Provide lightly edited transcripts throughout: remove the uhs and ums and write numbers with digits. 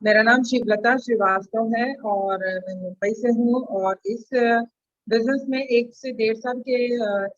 मेरा नाम शिवलता श्रीवास्तव है और मैं मुंबई से हूँ। और इस बिजनेस में 1 से 1.5 साल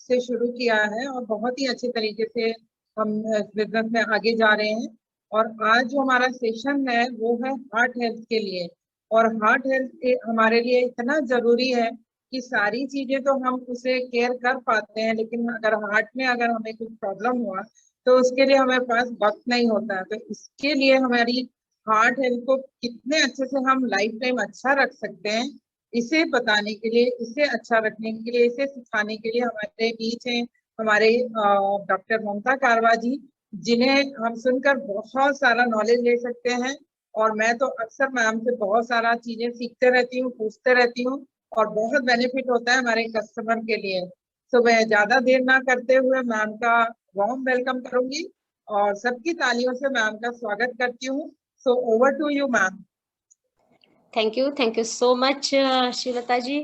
से शुरू किया है और बहुत ही अच्छे तरीके से हम इस बिजनेस में आगे जा रहे हैं। और आज जो हमारा सेशन है वो है हार्ट हेल्थ के लिए। और हार्ट हेल्थ हमारे लिए इतना जरूरी है कि सारी चीजें तो हम उसे केयर कर पाते हैं, लेकिन अगर हार्ट में अगर हमें कुछ प्रॉब्लम हुआ तो उसके लिए हमारे पास वक्त नहीं होता है। तो इसके लिए हमारी हार्ट हेल्थ को कितने अच्छे से हम लाइफ टाइम अच्छा रख सकते हैं, इसे बताने के लिए, इसे अच्छा रखने के लिए, इसे सिखाने के लिए हमारे बीच हैं हमारे डॉक्टर ममता कारवा जी, जिन्हें हम सुनकर बहुत सारा नॉलेज ले सकते हैं। और मैं तो अक्सर मैम से बहुत सारा चीजें सीखते रहती हूँ, पूछते रहती हूँ, और बहुत बेनिफिट होता है हमारे कस्टमर के लिए। तो मैं ज्यादा देर ना करते हुए मैम का वार्म वेलकम करूंगी और सबकी तालियों से मैम का स्वागत करती हूँ। So over to you, ma'am. Thank you so much, Shivlata ji.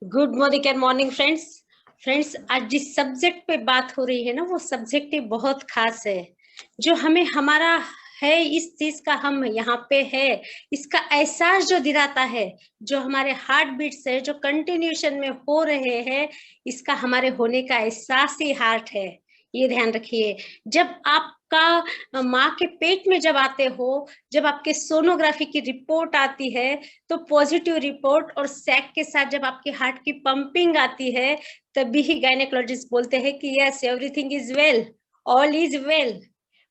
Good morning friends, आज जिस सब्जेक्ट पे बात हो रही है ना, वो सब्जेक्ट ही बहुत खास है, जो हमें हमारा है, इस चीज का हम यहाँ पे है, इसका एहसास जो दिलाता है, जो हमारे हार्ट बीट्स है, जो कंटिन्यूशन में हो रहे हैं, इसका हमारे होने का एहसास ही हार्ट है। ये ध्यान रखिए। जब आपका माँ के पेट में जब आते हो, जब आपके सोनोग्राफी की रिपोर्ट आती है, तो पॉजिटिव रिपोर्ट और सैक के साथ जब आपके हार्ट की पंपिंग आती है, तभी ही गायनेकोलॉजिस्ट बोलते हैं कि yes, everything is well, all is well.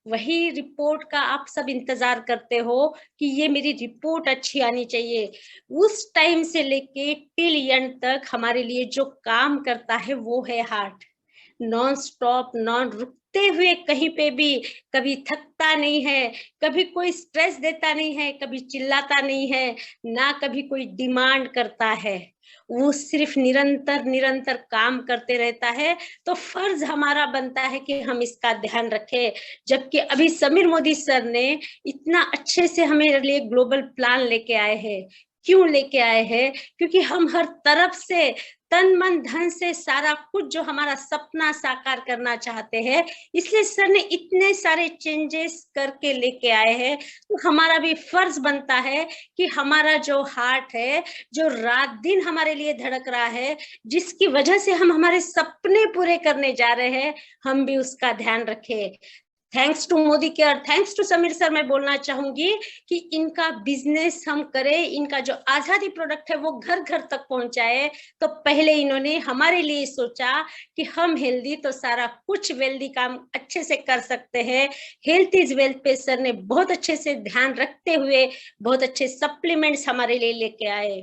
वही रिपोर्ट का आप सब इंतजार करते हो कि ये मेरी रिपोर्ट अच्छी आनी चाहिए। उस टाइम से लेके टिल एंड तक हमारे लिए जो काम करता है वो है हार्ट। नॉन स्टॉप, नॉन रुकते हुए, कहीं पे भी कभी थकता नहीं है, कभी कोई स्ट्रेस देता नहीं है, कभी चिल्लाता नहीं है, ना कभी कोई डिमांड करता है। वो सिर्फ निरंतर निरंतर काम करते रहता है। तो फर्ज हमारा बनता है कि हम इसका ध्यान रखें। जबकि अभी समीर मोदी सर ने इतना अच्छे से हमारे लिए ग्लोबल प्लान लेके आए हैं। क्यों लेके आए हैं? क्योंकि हम हर तरफ से तन मन धन से सारा कुछ जो हमारा सपना साकार करना चाहते हैं, इसलिए सर ने इतने सारे चेंजेस करके लेके आए हैं। तो हमारा भी फर्ज बनता है कि हमारा जो हार्ट है, जो रात दिन हमारे लिए धड़क रहा है, जिसकी वजह से हम हमारे सपने पूरे करने जा रहे हैं, हम भी उसका ध्यान रखें। Thanks to Modicare, thanks to Sameer sir, मैं बोलना चाहूंगी कि इनका बिजनेस हम करें, इनका जो आजादी प्रोडक्ट है वो घर घर तक पहुंचाए। तो पहले इन्होंने हमारे लिए सोचा कि हम हेल्दी तो सारा कुछ वेल्दी काम अच्छे से कर सकते हैं। हेल्थ इज वेल्थ पे सर ने बहुत अच्छे से ध्यान रखते हुए बहुत अच्छे सप्लीमेंट्स हमारे लिए लेके आए।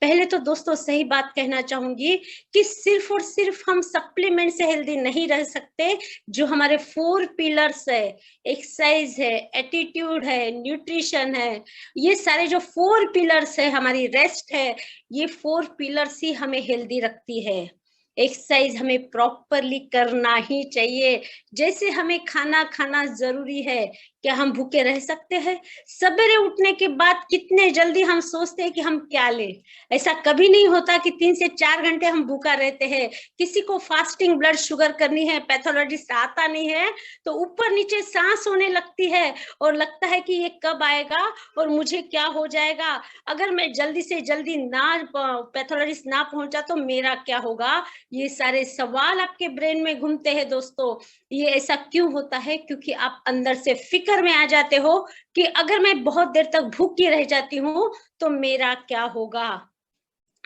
पहले तो दोस्तों सही बात कहना चाहूंगी कि सिर्फ और सिर्फ हम सप्लीमेंट से हेल्दी नहीं रह सकते। जो हमारे 4 पिलर्स है, एक्सरसाइज है, एटीट्यूड है, न्यूट्रिशन है, ये सारे जो 4 पिलर्स है, हमारी रेस्ट है, ये 4 पिलर्स ही हमें हेल्दी रखती है। एक्सरसाइज हमें प्रॉपरली करना ही चाहिए। जैसे हमें खाना खाना जरूरी है, क्या हम भूखे रह सकते हैं? सवेरे उठने के बाद कितने जल्दी हम सोचते हैं कि हम क्या लें। ऐसा कभी नहीं होता कि 3 से 4 घंटे हम भूखा रहते हैं। किसी को फास्टिंग ब्लड शुगर करनी है, पैथोलॉजिस्ट आता नहीं है, तो ऊपर नीचे सांस होने लगती है और लगता है कि ये कब आएगा और मुझे क्या हो जाएगा। अगर मैं जल्दी से जल्दी ना पैथोलॉजिस्ट ना पहुंचा तो मेरा क्या होगा। ये सारे सवाल आपके ब्रेन में घूमते हैं दोस्तों। ये ऐसा क्यों होता है? क्योंकि आप अंदर से फिक्र में आ जाते हो कि अगर मैं बहुत देर तक भूखी रह जाती हूँ तो मेरा क्या होगा।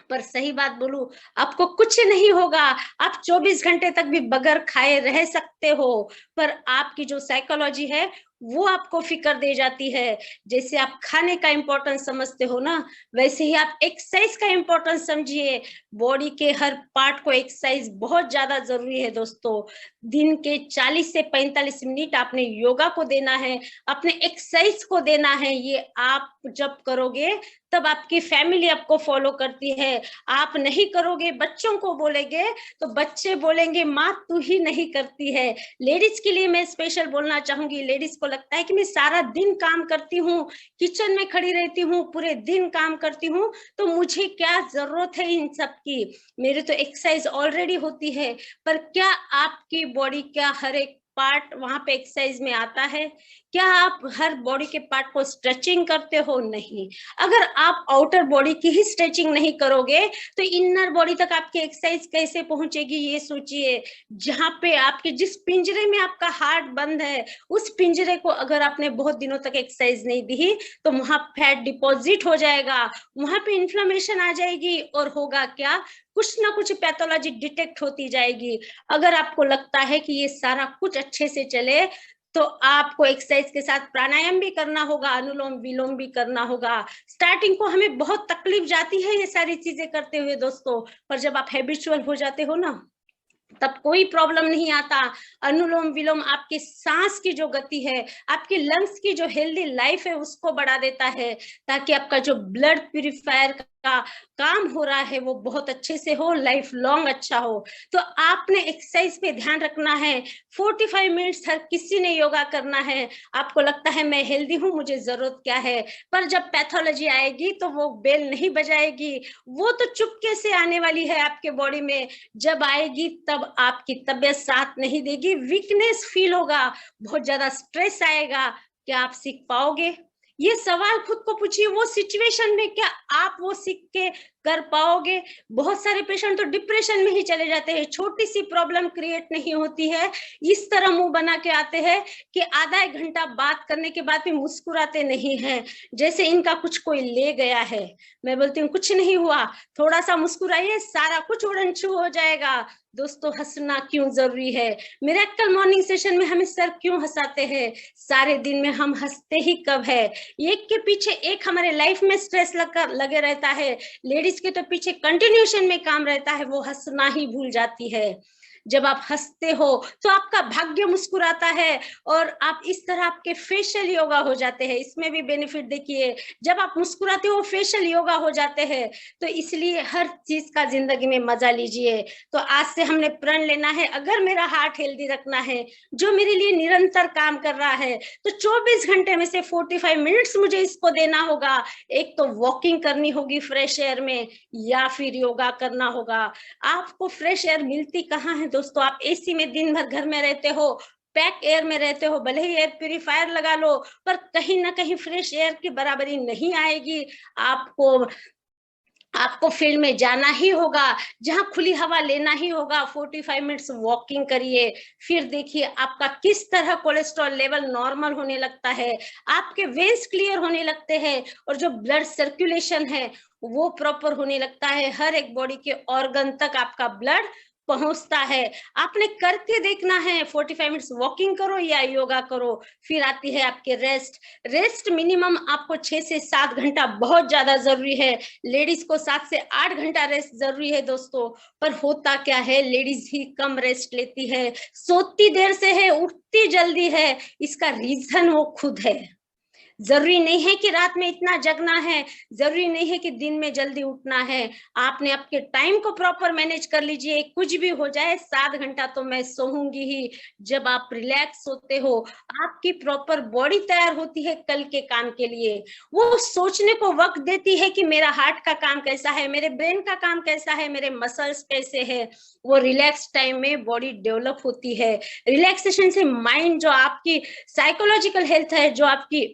पर सही बात बोलूं, आपको कुछ नहीं होगा। आप 24 घंटे तक भी बगैर खाए रह सकते हो, पर आपकी जो साइकोलॉजी है वो आपको फिक्र दे जाती है। जैसे आप खाने का इंपॉर्टेंस समझते हो ना, वैसे ही आप एक्सरसाइज का इंपॉर्टेंस समझिए। बॉडी के हर पार्ट को एक्सरसाइज बहुत ज्यादा जरूरी है दोस्तों। दिन के 40 से 45 मिनट आपने योगा को देना है, अपने एक्सरसाइज को देना है। ये आप जब करोगे तब आपकी फैमिली आपको फॉलो करती है। आप नहीं करोगे, बच्चों को बोलेंगे तो बच्चे बोलेंगे माँ तू ही नहीं करती है। लेडीज के लिए मैं स्पेशल बोलना चाहूंगी। लेडीज को लगता है कि मैं सारा दिन काम करती हूँ, किचन में खड़ी रहती हूँ, पूरे दिन काम करती हूँ, तो मुझे क्या जरूरत है इन सब की, मेरी तो एक्सरसाइज ऑलरेडी होती है। पर क्या आपकी बॉडी, क्या हर एक पार्ट वहां पे एक्सरसाइज में आता है? क्या आप हर बॉडी के पार्ट को स्ट्रेचिंग करते हो? नहीं। अगर आप आउटर बॉडी की ही स्ट्रेचिंग नहीं करोगे तो इनर बॉडी तक आपकी एक्सरसाइज कैसे पहुंचेगी? ये सोचिए। जहां पे आपके जिस पिंजरे में आपका हार्ट बंद है, उस पिंजरे को अगर आपने बहुत दिनों तक एक्सरसाइज नहीं दी तो वहां फैट डिपॉजिट हो जाएगा, वहां पे इन्फ्लेमेशन आ जाएगी और होगा क्या? कुछ ना कुछ पैथोलॉजी डिटेक्ट होती जाएगी। अगर आपको लगता है कि ये सारा कुछ अच्छे से चले तो आपको एक्सरसाइज के साथ प्राणायाम भी करना होगा, अनुलोम विलोम भी करना होगा। स्टार्टिंग को हमें बहुत तकलीफ जाती है ये सारी चीजें करते हुए दोस्तों, पर जब आप हैबिचुअल हो जाते हो ना तब कोई प्रॉब्लम नहीं आता। अनुलोम विलोम आपकी सांस की जो गति है, आपके लंग्स की जो हेल्दी लाइफ है उसको बढ़ा देता है, ताकि आपका जो ब्लड प्यूरिफायर का काम हो रहा है वो बहुत अच्छे से हो, लाइफ लॉन्ग अच्छा हो। तो आपने एक्सरसाइज पे ध्यान रखना है। 45 मिनट्स हर किसी ने योगा करना है। आपको लगता है मैं हेल्दी हूँ, मुझे जरूरत क्या है, पर जब पैथोलॉजी आएगी तो वो बेल नहीं बजाएगी, वो तो चुपके से आने वाली है आपके बॉडी में। जब आएगी तब आपकी तबीयत साथ नहीं देगी, वीकनेस फील होगा, बहुत ज्यादा स्ट्रेस आएगा। क्या आप सीख पाओगे? ये सवाल खुद को पूछिए, वो सिचुएशन में क्या आप वो सीख के कर पाओगे? बहुत सारे पेशेंट तो डिप्रेशन में ही चले जाते हैं, छोटी सी प्रॉब्लम क्रिएट नहीं होती है, इस तरह मुंह बना के आते हैं कि आधा एक घंटा बात करने के बाद भी मुस्कुराते नहीं हैं, जैसे इनका कुछ कोई ले गया है। मैं बोलती हूँ कुछ नहीं हुआ, थोड़ा सा मुस्कुराइए, सारा कुछ उड़न छू हो जाएगा। दोस्तों हंसना क्यों जरूरी है? मिरेकल मॉर्निंग सेशन में हमें सर क्यों हंसाते हैं? सारे दिन में हम हंसते ही कब है? एक के पीछे एक हमारे लाइफ में स्ट्रेस लगे रहता है, लेडीज के तो पीछे कंटिन्यूएशन में काम रहता है, वो हंसना ही भूल जाती है। जब आप हंसते हो तो आपका भाग्य मुस्कुराता है और आप इस तरह आपके फेशियल योगा हो जाते हैं। इसमें भी बेनिफिट देखिए, जब आप मुस्कुराते हो फेशियल योगा हो जाते हैं। तो इसलिए हर चीज का जिंदगी में मजा लीजिए। तो आज से हमने प्रण लेना है, अगर मेरा हार्ट हेल्दी रखना है, जो मेरे लिए निरंतर काम कर रहा है, तो 24 घंटे में से 45 मिनट्स मुझे इसको देना होगा। एक तो वॉकिंग करनी होगी फ्रेश एयर में, या फिर योगा करना होगा। आपको फ्रेश एयर मिलती कहाँ है दोस्तों? आप एसी में दिन भर घर में रहते हो, पैक एयर में रहते हो, भले ही एयर प्यूरिफायर लगा लो, पर कहीं ना कहीं फ्रेश एयर की बराबरी नहीं आएगी। आपको फील्ड में जाना ही होगा, जहां खुली हवा लेना ही होगा। 45 मिनट्स वॉकिंग करिए, फिर देखिए आपका किस तरह कोलेस्ट्रॉल लेवल नॉर्मल होने लगता है, आपके वेन्स क्लियर होने लगते हैं और जो ब्लड सर्कुलेशन है वो प्रॉपर होने लगता है। हर एक बॉडी के ऑर्गन तक आपका ब्लड पहुंचता है। आपने करके देखना है, 45 मिनट्स वॉकिंग करो या योगा करो। फिर आती है आपके रेस्ट मिनिमम आपको 6 से 7 घंटा बहुत ज्यादा जरूरी है। लेडीज को 7 से 8 घंटा रेस्ट जरूरी है दोस्तों, पर होता क्या है, लेडीज ही कम रेस्ट लेती है, सोती देर से है, उठती जल्दी है। इसका रीजन वो खुद है। जरूरी नहीं है कि रात में इतना जगना है, जरूरी नहीं है कि दिन में जल्दी उठना है। आपने आपके टाइम को प्रॉपर मैनेज कर लीजिए। कुछ भी हो जाए 7 घंटा तो मैं सोऊंगी ही। जब आप रिलैक्स होते हो, आपकी प्रॉपर बॉडी तैयार होती है कल के काम के लिए। वो सोचने को वक्त देती है कि मेरा हार्ट का काम कैसा है, मेरे ब्रेन का काम कैसा है, मेरे मसल्स कैसे है। वो रिलैक्स टाइम में बॉडी डेवलप होती है। रिलैक्सेशन से माइंड, जो आपकी साइकोलॉजिकल हेल्थ है, जो आपकी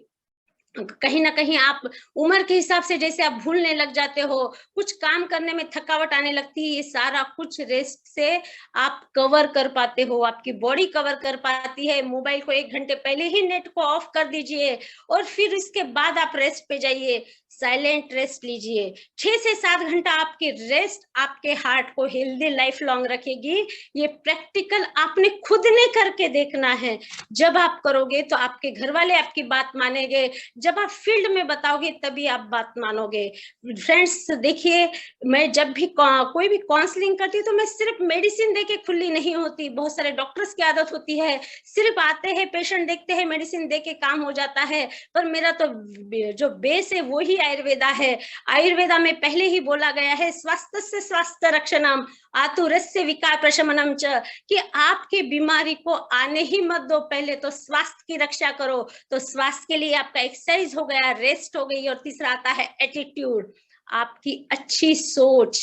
कहीं ना कहीं आप उम्र के हिसाब से जैसे आप भूलने लग जाते हो, कुछ काम करने में थकावट आने लगती है, ये सारा कुछ रेस्ट से आप कवर कर पाते हो, आपकी बॉडी कवर कर पाती है। मोबाइल को 1 घंटे पहले ही नेट को ऑफ कर दीजिए और फिर इसके बाद आप रेस्ट पे जाइए, साइलेंट रेस्ट लीजिए। 6 से 7 घंटा आपकी रेस्ट आपके हार्ट को हेल्दी लाइफ लॉन्ग रखेगी। ये प्रैक्टिकल आपने खुद ने करके देखना है। जब आप करोगे तो आपके घर वाले आपकी बात मानेंगे, जब आप फील्ड में बताओगे तभी आप बात मानोगे। फ्रेंड्स देखिए, मैं जब भी कोई भी काउंसलिंग करती हूँ तो मैं सिर्फ मेडिसिन देके खुली नहीं होती। बहुत सारे डॉक्टर्स की आदत होती है, सिर्फ आते हैं, पेशेंट देखते हैं, मेडिसिन देके काम हो जाता है। पर मेरा तो जो बेस है वो ही आयुर्वेदा है। आयुर्वेदा में पहले ही बोला गया है, स्वास्थ्य से स्वास्थ्य रक्षणम आतुरस्य विकार प्रशमनम च, कि आपकी बीमारी को आने ही मत दो, पहले तो स्वास्थ्य की रक्षा करो। तो स्वास्थ्य के लिए आपका एक्सरसाइज हो गया, रेस्ट हो गई, और तीसरा आता है एटीट्यूड। आपकी अच्छी सोच,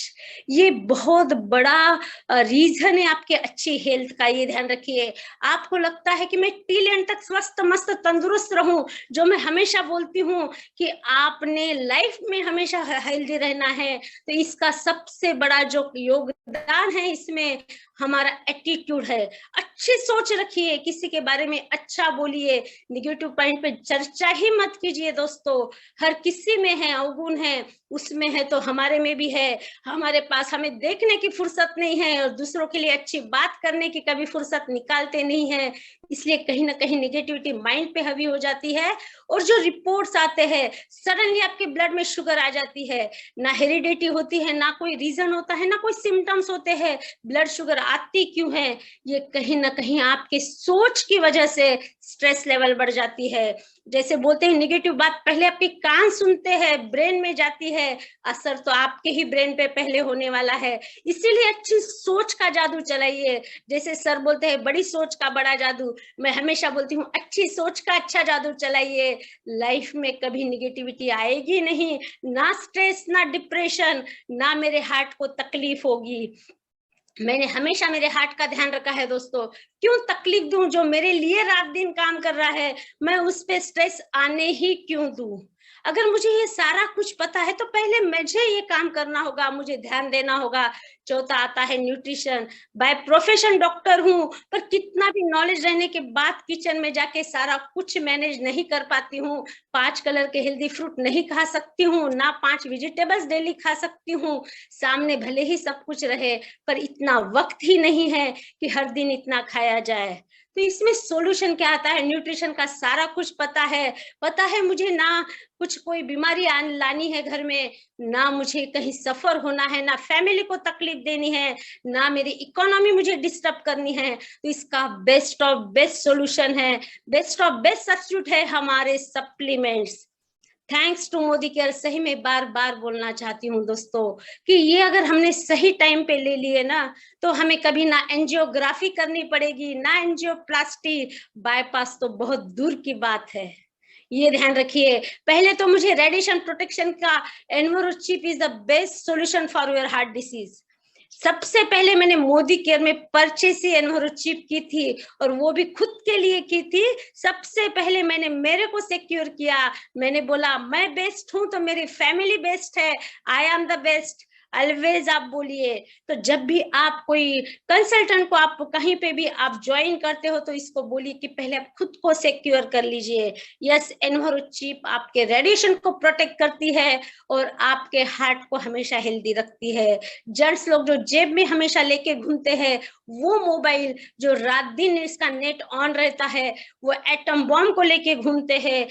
ये बहुत बड़ा रीजन है आपके अच्छी हेल्थ का। ये ध्यान रखिए। आपको लगता है कि मैं टिल एंड तक स्वस्थ मस्त तंदुरुस्त रहूं, जो मैं हमेशा बोलती हूँ कि आपने लाइफ में हमेशा हेल्दी रहना है, तो इसका सबसे बड़ा जो योगदान है इसमें हमारा एटीट्यूड है। अच्छी सोच रखिए, किसी के बारे में अच्छा बोलिए, निगेटिव पॉइंट पे चर्चा ही मत कीजिए दोस्तों। हर किसी में है अवगुण है, उसमें है तो हमारे में भी है। हमारे पास हमें देखने की फुर्सत नहीं है और दूसरों के लिए अच्छी बात करने की कभी फुर्सत निकालते नहीं है, इसलिए कहीं ना कहीं निगेटिविटी माइंड पे हावी हो जाती है। और जो रिपोर्ट्स आते हैं, सडनली आपके ब्लड में शुगर आ जाती है, ना हेरिडिटी होती है, ना कोई रीजन होता है, ना कोई सिम्टम्स होते हैं, ब्लड शुगर आती क्यों है? ये कहीं ना कहीं आपके सोच की वजह से स्ट्रेस लेवल बढ़ जाती है। जैसे बोलते हैं निगेटिव बात पहले आपके कान सुनते हैं, ब्रेन में जाती है, असर तो आपके ही ब्रेन पे पहले होने वाला है। इसीलिए अच्छी सोच का जादू चलाइए। जैसे सर बोलते हैं बड़ी सोच का बड़ा जादू, मैं हमेशा बोलती हूँ अच्छी सोच का अच्छा जादू चलाइए। लाइफ में कभी निगेटिविटी आएगी नहीं, ना स्ट्रेस, ना डिप्रेशन, ना मेरे हार्ट को तकलीफ होगी। मैंने हमेशा मेरे हार्ट का ध्यान रखा है दोस्तों। क्यों तकलीफ दूं? जो मेरे लिए रात दिन काम कर रहा है, मैं उस पे स्ट्रेस आने ही क्यों दूं? अगर मुझे ये सारा कुछ पता है तो पहले मुझे ये काम करना होगा, मुझे ध्यान देना होगा। चौथा आता है न्यूट्रिशन। बाय प्रोफेशन डॉक्टर हूं, पर कितना भी नॉलेज रहने के बाद किचन में जाके सारा कुछ मैनेज नहीं कर पाती हूँ। 5 कलर के हेल्दी फ्रूट नहीं खा सकती हूँ, ना 5 वेजिटेबल्स डेली खा सकती हूँ। सामने भले ही सब कुछ रहे, पर इतना वक्त ही नहीं है कि हर दिन इतना खाया जाए। तो इसमें सॉल्यूशन क्या आता है? न्यूट्रिशन का सारा कुछ पता है मुझे ना कुछ कोई बीमारी लानी है घर में, ना मुझे कहीं सफर होना है, ना फैमिली को तकलीफ देनी है, ना मेरी इकोनॉमी मुझे डिस्टर्ब करनी है। तो इसका बेस्ट ऑफ बेस्ट सॉल्यूशन है, बेस्ट ऑफ बेस्ट सब्स्टिट्यूट है हमारे supplements. Thanks to Modicare. सही में बार बार बोलना चाहती हूँ दोस्तों कि ये अगर हमने सही टाइम पे ले लिए ना, तो हमें कभी ना एंजियोग्राफी करनी पड़ेगी, ना एंजियोप्लास्टी, बाईपास तो बहुत दूर की बात है। ये ध्यान रखिए। पहले तो मुझे रेडिएशन प्रोटेक्शन का Envirochip is the best solution for your heart disease. सबसे पहले मैंने मोदी केयर में परचेस ही एनवरोचिप की थी, और वो भी खुद के लिए की थी। सबसे पहले मैंने मेरे को सिक्योर किया। मैंने बोला मैं बेस्ट हूं तो मेरी फैमिली बेस्ट है, I am the best. Always आप बोलिए। तो जब भी आप कोई कंसल्टेंट को आप कहीं पे भी आप ज्वाइन करते हो, तो इसको बोलिए कि पहले आप खुद को सिक्योर कर लीजिए। यस, एनवरोचिप आपके रेडिएशन को प्रोटेक्ट करती है और आपके हार्ट को हमेशा हेल्दी रखती है। जेंट्स लोग जो जेब में हमेशा लेके घूमते हैं, वो मोबाइल जो रात दिन इसका नेट ऑन रहता है, वो एटम बॉम्ब को लेके घूमते हैं।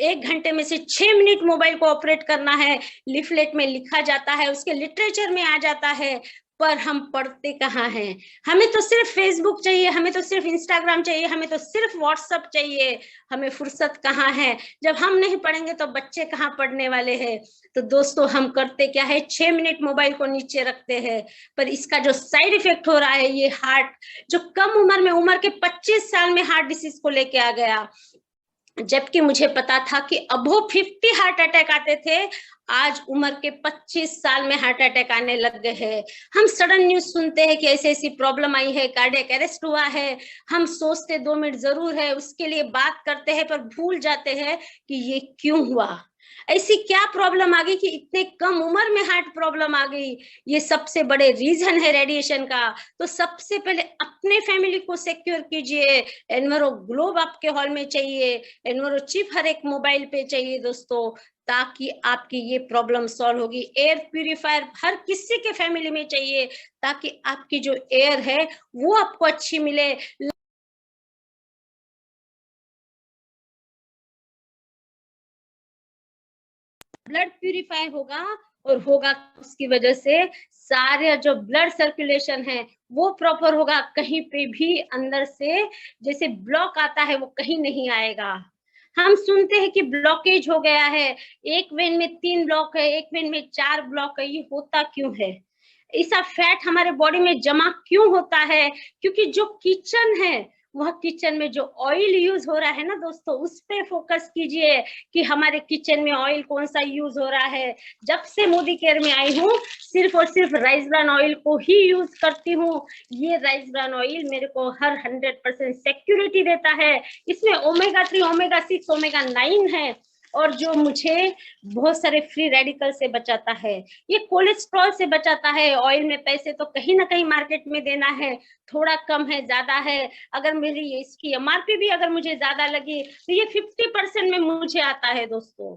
1 घंटे में से 6 मिनट मोबाइल को ऑपरेट करना है, लिफलेट में लिखा जाता है, उसके लिटरेचर में आ जाता है, पर हम पढ़ते कहाँ हैं? हमें तो सिर्फ फेसबुक चाहिए, हमें तो सिर्फ इंस्टाग्राम चाहिए, हमें तो सिर्फ व्हाट्सएप चाहिए। हमें फुर्सत कहाँ है? जब हम नहीं पढ़ेंगे तो बच्चे कहाँ पढ़ने वाले हैं? तो दोस्तों हम करते क्या है? 6 मिनट मोबाइल को नीचे रखते हैं, पर इसका जो साइड इफेक्ट हो रहा है, ये हार्ट जो कम उम्र में, उम्र के 25 साल में हार्ट डिसीज को लेके आ गया, जबकि मुझे पता था कि अबो 50 हार्ट अटैक आते थे, आज उम्र के 25 साल में हार्ट अटैक आने लग गए हैं। हम सडन न्यूज सुनते हैं कि ऐसी ऐसी प्रॉब्लम आई है, कार्डियक अरेस्ट हुआ है, हम सोचते 2 मिनट जरूर है, उसके लिए बात करते हैं, पर भूल जाते हैं कि ये क्यों हुआ, ऐसी क्या प्रॉब्लम आ गई कि इतने कम उम्र में हार्ट प्रॉब्लम आ गई। ये सबसे बड़े रीजन है रेडिएशन का। तो सबसे पहले अपने फैमिली को सिक्योर कीजिए। एनवरो ग्लोब आपके हॉल में चाहिए, एनवरो चिप हर एक मोबाइल पे चाहिए दोस्तों, ताकि आपकी ये प्रॉब्लम सॉल्व होगी। एयर प्यूरिफायर हर किसी के फैमिली में चाहिए, ताकि आपकी जो एयर है वो आपको अच्छी मिले। ब्लड प्यूरिफाई होगा, और होगा उसकी वजह से सारे जो ब्लड सर्कुलेशन है वो प्रॉपर होगा। कहीं पे भी अंदर से जैसे ब्लॉक आता है वो कहीं नहीं आएगा। हम सुनते हैं कि ब्लॉकेज हो गया है, एक वेन में 3 ब्लॉक है, एक वेन में 4 ब्लॉक है। ये होता क्यों है? ऐसा फैट हमारे बॉडी में जमा क्यों होता है? क्योंकि जो किचन है वह किचन में जो ऑयल यूज हो रहा है ना दोस्तों, उस पे फोकस कीजिए कि हमारे किचन में ऑयल कौन सा यूज हो रहा है। जब से मोदी केयर में आई हूँ सिर्फ और सिर्फ राइस ब्रान ऑयल को ही यूज करती हूँ। ये राइस ब्रान ऑयल मेरे को हर 100% सिक्योरिटी देता है। इसमें ओमेगा 3, ओमेगा 6, ओमेगा 9 है और जो मुझे बहुत सारे फ्री रेडिकल से बचाता है। ये कोलेस्ट्रॉल से बचाता है। ऑयल में पैसे तो कहीं ना कहीं मार्केट में देना है, थोड़ा कम है ज्यादा है। अगर मेरी इसकी एमआरपी भी अगर मुझे ज्यादा लगी तो ये 50% में मुझे आता है दोस्तों।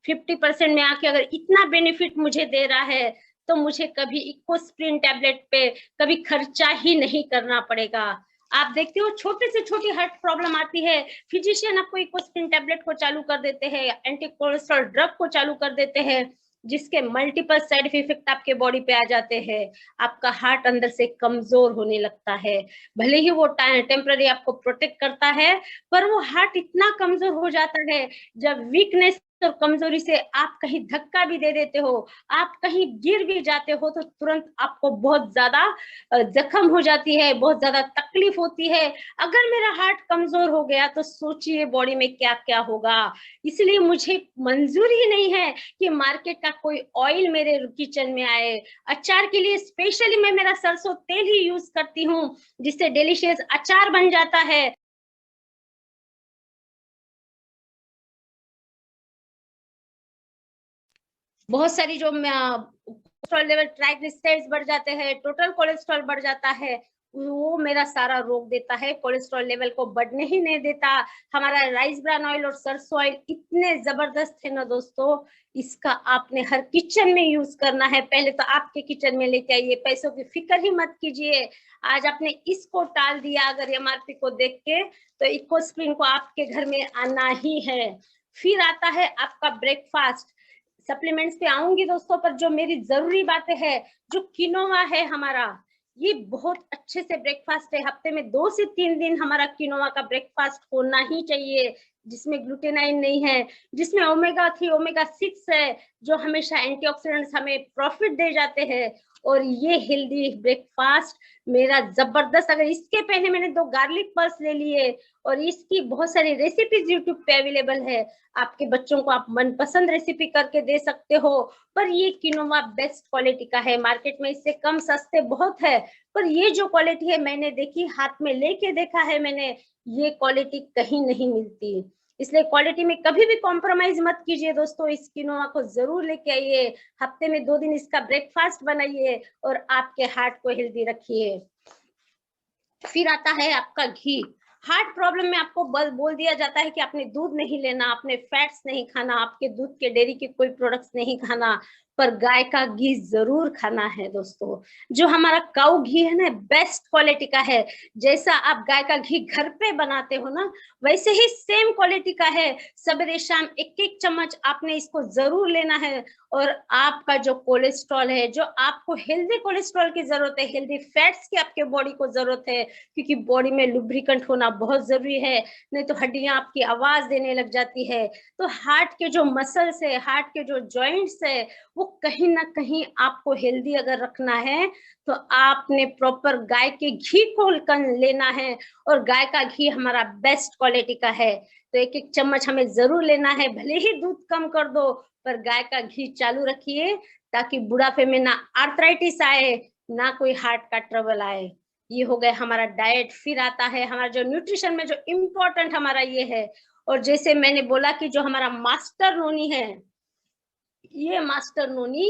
50% में आके अगर इतना बेनिफिट मुझे दे रहा है तो मुझे कभी इकोस्प्रिन टैबलेट पे कभी खर्चा ही नहीं करना पड़ेगा। आप देखते हो छोटे से छोटी हार्ट प्रॉब्लम आती है, फिजिशियन आपको इकोस्प्रिन टैबलेट को चालू कर देते हैं, एंटी कोलेस्ट्रॉल ड्रग को चालू कर देते हैं, जिसके मल्टीपल साइड इफेक्ट आपके बॉडी पे आ जाते हैं। आपका हार्ट अंदर से कमजोर होने लगता है। भले ही वो टेम्पररी आपको प्रोटेक्ट करता है, पर वो हार्ट इतना कमजोर हो जाता है जब वीकनेस और कमजोरी से आप कहीं धक्का भी दे देते हो, आप कहीं गिर भी जाते हो तो तुरंत आपको बहुत ज्यादा जख्म हो जाती है, बहुत ज्यादा तकलीफ होती है। अगर मेरा हार्ट कमजोर हो गया तो सोचिए बॉडी में क्या क्या होगा। इसलिए मुझे मंजूर ही नहीं है कि मार्केट का कोई ऑयल मेरे किचन में आए। अचार के लिए स्पेशली मैं मेरा सरसों तेल ही यूज करती हूँ, जिससे डिलीशियस अचार बन जाता है। बहुत सारी जो कोलेस्ट्रॉल लेवल, ट्राइग्लिसराइड्स बढ़ जाते हैं, टोटल कोलेस्ट्रॉल बढ़ जाता है, वो मेरा सारा रोक देता है, कोलेस्ट्रॉल लेवल को बढ़ने ही नहीं देता। हमारा राइस ब्रान ऑयल और सरसों ऑयल इतने जबरदस्त है ना दोस्तों, इसका आपने हर किचन में यूज करना है। पहले तो आपके किचन में लेके आइए, पैसों की फिक्र ही मत कीजिए। आज आपने इसको टाल दिया अगर एमआरपी को देख के, तो इकोस्प्रिन को आपके घर में आना ही है। फिर आता है आपका ब्रेकफास्ट। सप्लीमेंट्स पे आऊंगी दोस्तों, पर जो मेरी जरूरी बातें है, जो किनोवा है हमारा, ये बहुत अच्छे से ब्रेकफास्ट है। हफ्ते में 2 से 3 दिन हमारा किनोवा का ब्रेकफास्ट होना ही चाहिए, जिसमें ग्लूटेनाइन नहीं है, जिसमें ओमेगा 3, ओमेगा 6 है, जो हमेशा एंटीऑक्सीडेंट्स हमें प्रॉफिट दे जाते हैं। और ये हेल्दी ब्रेकफास्ट मेरा जबरदस्त। अगर इसके पहले मैंने 2 गार्लिक पल्स ले लिए, और इसकी बहुत सारी रेसिपीज यूट्यूब पे अवेलेबल है, आपके बच्चों को आप मनपसंद रेसिपी करके दे सकते हो। पर ये किनोवा बेस्ट क्वालिटी का है, मार्केट में इससे कम सस्ते बहुत है, पर ये जो क्वालिटी है मैंने देखी, हाथ में लेके देखा है मैंने, ये क्वालिटी कहीं नहीं मिलती। इसलिए क्वालिटी में कभी भी कॉम्प्रोमाइज मत कीजिए दोस्तों। इस किनोवा को जरूर लेके आइए, हफ्ते में 2 दिन इसका ब्रेकफास्ट बनाइए और आपके हार्ट को हेल्दी रखिए। फिर आता है आपका घी। हार्ट प्रॉब्लम में आपको बोल दिया जाता है कि आपने दूध नहीं लेना, आपने फैट्स नहीं खाना, आपके दूध के डेयरी के कोई प्रोडक्ट्स नहीं खाना, पर गाय का घी जरूर खाना है दोस्तों। जो हमारा काऊ घी है ना, बेस्ट क्वालिटी का है। जैसा आप गाय का घी घर पे बनाते हो ना, वैसे ही सेम क्वालिटी का है। सवेरे शाम 1-1 चम्मच आपने इसको जरूर लेना है। और आपका जो कोलेस्ट्रॉल है, जो आपको हेल्दी कोलेस्ट्रॉल की जरूरत है, हेल्दी फैट्स की आपके बॉडी को जरूरत है, क्योंकि बॉडी में लुब्रिकेंट होना बहुत जरूरी है, नहीं तो हड्डियां आपकी आवाज देने लग जाती है। तो हार्ट के जो मसल्स है, हार्ट के जो जॉइंट्स है, वो कहीं ना कहीं आपको हेल्दी अगर रखना है तो आपने प्रॉपर गाय के घी को लेना है। और गाय का घी हमारा बेस्ट क्वालिटी का है, तो 1-1 चम्मच हमें जरूर लेना है। भले ही दूध कम कर दो, पर गाय का घी चालू रखिए, ताकि बुढ़ापे में ना आर्थराइटिस आए, ना कोई हार्ट का ट्रबल आए। ये हो गया हमारा डाइट। फिर आता है हमारा जो न्यूट्रिशन में जो इम्पोर्टेंट हमारा ये है। और जैसे मैंने बोला कि जो हमारा मास्टर नोनी है, ये मास्टर नोनी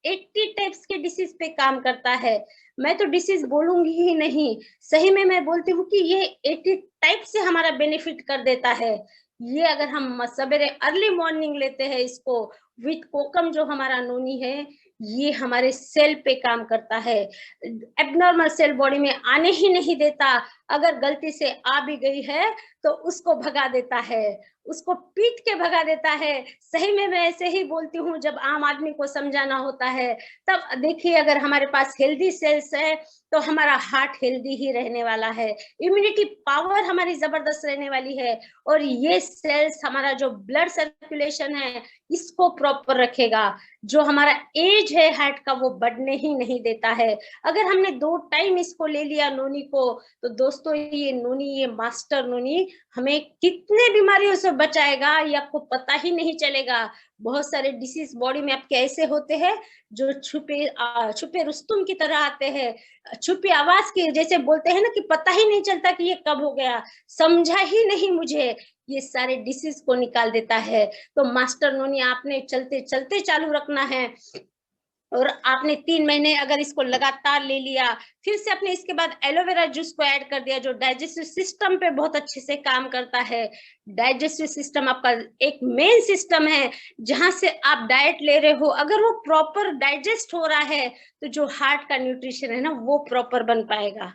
80 टाइप्स के डिसीज पे काम करता है। मैं तो डिसीज बोलूंगी ही नहीं, सही में मैं बोलती हूँ कि ये 80 टाइप से हमारा बेनिफिट कर देता है। ये अगर हम सवेरे अर्ली मॉर्निंग लेते हैं इसको विथ कोकम, जो हमारा नोनी है, ये हमारे सेल पे काम करता है। एबनॉर्मल सेल बॉडी में आने ही नहीं देता। अगर गलती से आ भी गई है तो उसको भगा देता है, उसको पीट के भगा देता है। सही में मैं ऐसे ही बोलती हूँ, जब आम आदमी को समझाना होता है तब देखिए, अगर हमारे पास हेल्दी सेल्स है तो हमारा हार्ट हेल्दी ही रहने वाला है, इम्यूनिटी पावर हमारी जबरदस्त रहने वाली है। और ये सेल्स हमारा जो ब्लड सर्कुलेशन है, इसको प्रॉपर रखेगा। जो हमारा एज है हार्ट का वो बढ़ने ही नहीं देता है। अगर हमने 2 टाइम इसको ले लिया नोनी को, तो दोस्तों ये नोनी, ये मास्टर नोनी हमें कितने बीमारियों से बचाएगा ये आपको पता ही नहीं चलेगा। बहुत सारे डिसीज बॉडी में आपके ऐसे होते हैं जो छुपे रुस्तुम की तरह आते हैं, छुपी आवाज की जैसे बोलते हैं ना कि पता ही नहीं चलता कि ये कब हो गया, समझा ही नहीं मुझे, ये सारे डिसीज को निकाल देता है। तो मास्टर नोनी आपने चलते चलते चालू रखना है। और आपने 3 महीने अगर इसको लगातार ले लिया, फिर से आपने इसके बाद एलोवेरा जूस को ऐड कर दिया जो डाइजेस्टिव सिस्टम पे बहुत अच्छे से काम करता है। डाइजेस्टिव सिस्टम आपका एक मेन सिस्टम है जहां से आप डाइट ले रहे हो, अगर वो प्रॉपर डाइजेस्ट हो रहा है तो जो हार्ट का न्यूट्रिशन है ना वो प्रॉपर बन पाएगा।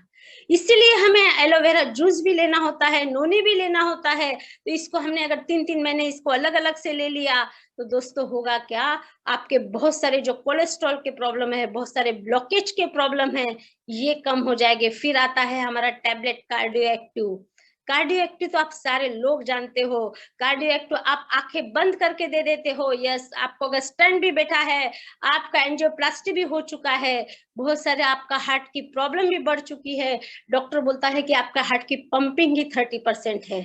इसीलिए हमें एलोवेरा जूस भी लेना होता है, नोनी भी लेना होता है। तो इसको हमने अगर 3-3 महीने इसको अलग अलग से ले लिया तो दोस्तों होगा क्या, आपके बहुत सारे जो कोलेस्ट्रॉल के प्रॉब्लम है, बहुत सारे ब्लॉकेज के प्रॉब्लम है, ये कम हो जाएंगे। फिर आता है हमारा tablet cardio active. Cardio active तो आप सारे लोग जानते हो। कार्डियो एक्टिव आप आंखें बंद करके दे देते हो। यस, आपको अगर स्टेंट भी बैठा है, आपका एंजियोप्लास्टी भी हो चुका है, बहुत सारे आपका हार्ट की प्रॉब्लम भी बढ़ चुकी है, डॉक्टर बोलता है कि आपका हार्ट की पंपिंग ही 30% है,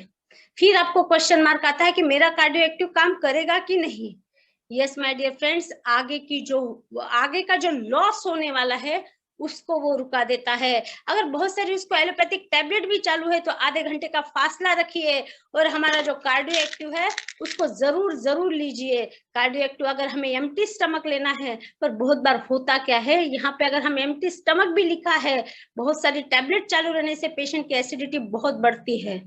फिर आपको क्वेश्चन मार्क आता है कि मेरा कार्डियो एक्टिव काम करेगा कि नहीं। यस माय डियर फ्रेंड्स, आगे का जो लॉस होने वाला है उसको वो रुका देता है। अगर बहुत सारी उसको एलोपैथिक टैबलेट भी चालू है तो आधे घंटे का फासला रखिए और हमारा जो कार्डियो एक्टिव है उसको जरूर लीजिए। कार्डियो एक्टिव अगर हमें एम्प्टी स्टमक लेना है, पर बहुत बार होता क्या है, यहाँ पे अगर हम एम्प्टी स्टमक भी लिखा है, बहुत सारी टैबलेट चालू रहने से पेशेंट की एसिडिटी बहुत बढ़ती है।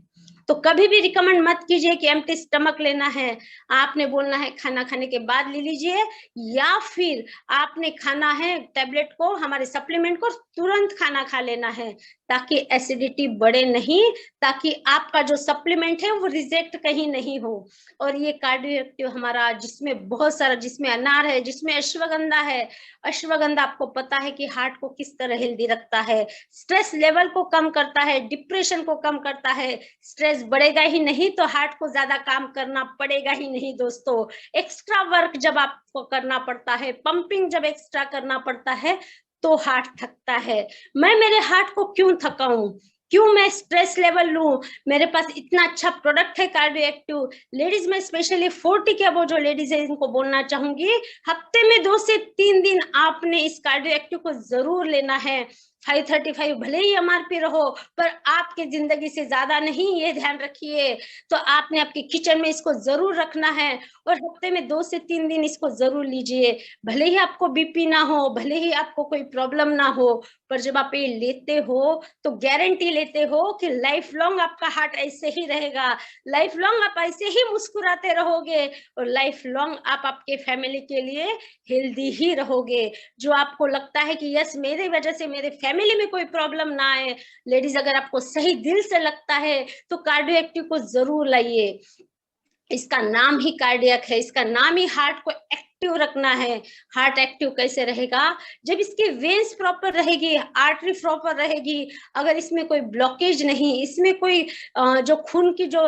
तो कभी भी रिकमेंड मत कीजिए कि एम्प्टी स्टमक लेना है। आपने बोलना है खाना खाने के बाद ले लीजिए, या फिर आपने खाना है टैबलेट को, हमारे सप्लीमेंट को तुरंत खाना खा लेना है ताकि एसिडिटी बढ़े नहीं, ताकि आपका जो सप्लीमेंट है वो रिजेक्ट कहीं नहीं हो। और ये कार्डियो एक्टिव हमारा जिसमें बहुत सारा, जिसमें अनार है, जिसमें अश्वगंधा है। अश्वगंधा आपको पता है कि हार्ट को किस तरह हेल्दी रखता है, स्ट्रेस लेवल को कम करता है, डिप्रेशन को कम करता है। स्ट्रेस बढ़ेगा ही नहीं तो हार्ट को ज्यादा काम करना पड़ेगा ही नहीं दोस्तों। एक्स्ट्रा वर्क जब आपको करना पड़ता है, पंपिंग जब एक्स्ट्रा करना पड़ता है तो हार्ट थकता है। मैं मेरे हार्ट को क्यों थकाऊं, क्यों मैं स्ट्रेस लेवल लूं, मेरे पास इतना अच्छा प्रोडक्ट है कार्डियो एक्टिव। लेडीज में स्पेशली 40 के वो जो लेडीज है इनको बोलना चाहूंगी, हफ्ते में 2 से 3 दिन आपने इस कार्डियो एक्टिव को जरूर लेना है। 535 भले ही एमआरपी रहो, पर आपके जिंदगी से ज्यादा नहीं, ये ध्यान रखिए। तो आपने आपके किचन में इसको जरूर रखना है और हफ्ते में 2 से 3 दिन इसको जरूर लीजिए। भले ही आपको बीपी ना हो, भले ही आपको कोई प्रॉब्लम ना हो, पर जब आप ये लेते हो तो गारंटी लेते हो कि लाइफ लॉन्ग आपका हार्ट ऐसे ही रहेगा, लाइफ लॉन्ग आप ऐसे ही मुस्कुराते रहोगे और लाइफ लॉन्ग आप आपके फैमिली के लिए हेल्दी ही रहोगे। जो आपको लगता है कि यस मेरे वजह से मेरे फैमिली में कोई प्रॉब्लम ना आए, लेडीज अगर आपको सही दिल से लगता है तो कार्डियो एक्टिव को जरूर लाइए। इसका नाम ही कार्डियक है, इसका नाम ही हार्ट को एक्टिव रखना है। हार्ट एक्टिव कैसे रहेगा, जब इसकी वेन्स प्रॉपर रहेगी, आर्टरी प्रॉपर रहेगी, अगर इसमें कोई ब्लॉकेज नहीं, इसमें कोई जो खून की जो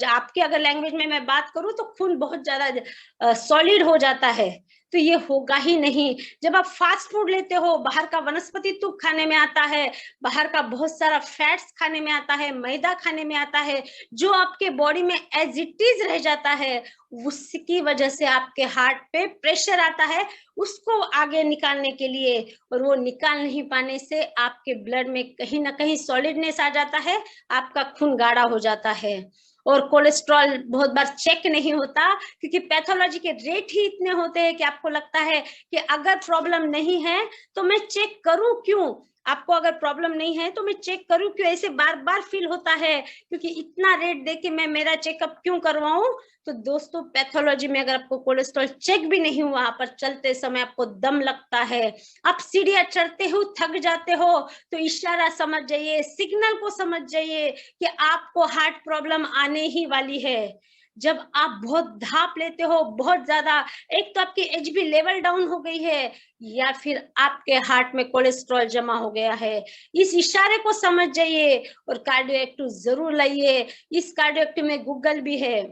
आपके अगर लैंग्वेज में मैं बात करूं तो खून बहुत ज्यादा सॉलिड हो जाता है, तो ये होगा ही नहीं। जब आप फास्ट फूड लेते हो, बाहर का वनस्पति तुक खाने में आता है, बाहर का बहुत सारा फैट्स खाने में आता है, मैदा खाने में आता है, जो आपके बॉडी में एज इट इज रह जाता है, उसकी वजह से आपके हार्ट पे प्रेशर आता है उसको आगे निकालने के लिए, और वो निकाल नहीं पाने से आपके ब्लड में कहीं ना कहीं सॉलिडनेस आ जाता है, आपका खून गाढ़ा हो जाता है। और कोलेस्ट्रॉल बहुत बार चेक नहीं होता क्योंकि पैथोलॉजी के रेट ही इतने होते हैं कि आपको लगता है कि अगर प्रॉब्लम नहीं है तो मैं चेक करूं क्यों, आपको अगर प्रॉब्लम नहीं है तो मैं चेक करूं क्यों, ऐसे बार बार फील होता है क्योंकि इतना रेट दे के मैं मेरा चेकअप क्यों करवाऊं। तो दोस्तों पैथोलॉजी में अगर आपको कोलेस्ट्रॉल चेक भी नहीं हुआ, पर चलते समय आपको दम लगता है, आप सीढ़ियां चढ़ते हो थक जाते हो, तो इशारा समझ जाइए, सिग्नल को समझ जाइए कि आपको हार्ट प्रॉब्लम आने ही वाली है। जब आप बहुत धाप लेते हो बहुत ज्यादा, एक तो आपकी एचबी लेवल डाउन हो गई है या फिर आपके हार्ट में कोलेस्ट्रॉल जमा हो गया है, इस इशारे को समझ जाइए और कार्डियो एक्टिव जरूर लाइए। इस कार्डियो एक्टिव में गूगल भी है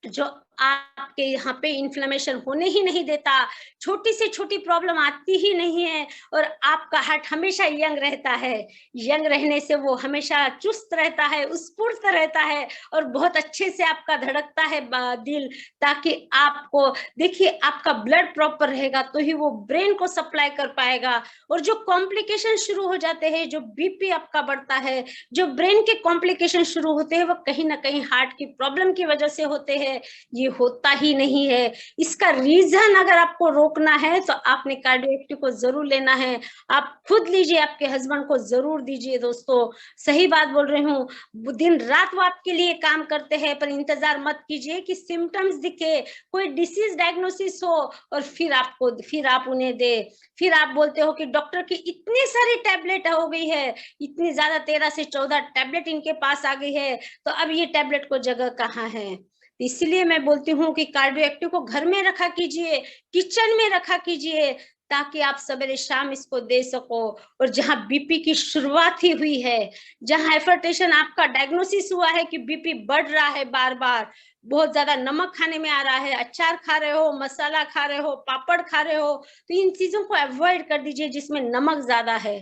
जो आपके यहाँ पे इन्फ्लेमेशन होने ही नहीं देता, छोटी से छोटी प्रॉब्लम आती ही नहीं है, और आपका हार्ट हमेशा यंग रहता है। यंग रहने से वो हमेशा चुस्त रहता है, स्फूर्त रहता है, और बहुत अच्छे से आपका धड़कता है दिल, ताकि आपको देखिए आपका ब्लड प्रॉपर रहेगा तो ही वो ब्रेन को सप्लाई कर पाएगा। और जो कॉम्प्लिकेशन शुरू हो जाते हैं, जो बीपी आपका बढ़ता है, जो ब्रेन के कॉम्प्लिकेशन शुरू होते हैं, वो कहीं ना कहीं हार्ट की प्रॉब्लम की वजह से होते हैं। ये होता ही नहीं है। इसका रीजन अगर आपको रोकना है तो आपने कार्डियोएक्टिव को जरूर लेना है। आप खुद लीजिए, आपके हस्बैंड को जरूर दीजिए। दोस्तों सही बात बोल रही हूँ, दिन रात वो आपके लिए काम करते हैं, पर इंतजार मत कीजिए कि सिम्टम्स दिखे, कोई डिसीज डायग्नोसिस हो और फिर आप उन्हें दे। फिर आप बोलते हो कि डॉक्टर की इतनी सारी टैबलेट हो गई है, इतनी ज्यादा 13 से 14 टैबलेट इनके पास आ गई है, तो अब ये टैबलेट को जगह कहाँ है। इसलिए मैं बोलती हूँ कि कार्डियोएक्टिव को घर में रखा कीजिए, किचन में रखा कीजिए, ताकि आप सवेरे शाम इसको दे सको। और जहां बीपी की शुरुआत ही हुई है, जहां हाइपरटेंशन आपका डायग्नोसिस हुआ है कि बीपी बढ़ रहा है, बार बार बहुत ज्यादा नमक खाने में आ रहा है, अचार खा रहे हो, मसाला खा रहे हो, पापड़ खा रहे हो, तो इन चीजों को अवॉइड कर दीजिए जिसमें नमक ज्यादा है।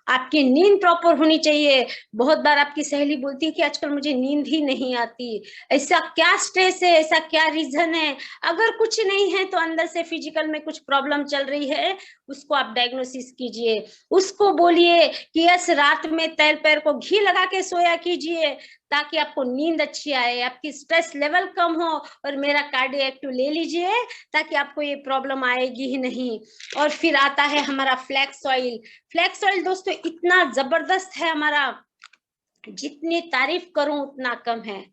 आपकी नींद प्रॉपर होनी चाहिए। बहुत बार आपकी सहेली बोलती है कि आजकल मुझे नींद ही नहीं आती, ऐसा क्या स्ट्रेस है, ऐसा क्या रीजन है। अगर कुछ नहीं है तो अंदर से फिजिकल में कुछ प्रॉब्लम चल रही है, उसको आप डायग्नोसिस कीजिए। उसको बोलिए कि यस, रात में पैर पैर को घी लगा के सोया कीजिए, ताकि आपको नींद अच्छी आए, आपकी स्ट्रेस लेवल कम हो, और मेरा कार्डियोएक्टिव ले लीजिए ताकि आपको ये प्रॉब्लम आएगी ही नहीं। और फिर आता है हमारा फ्लैक्स ऑयल। फ्लैक्स ऑयल दोस्तों इतना जबरदस्त है हमारा, जितनी तारीफ करूं उतना कम है।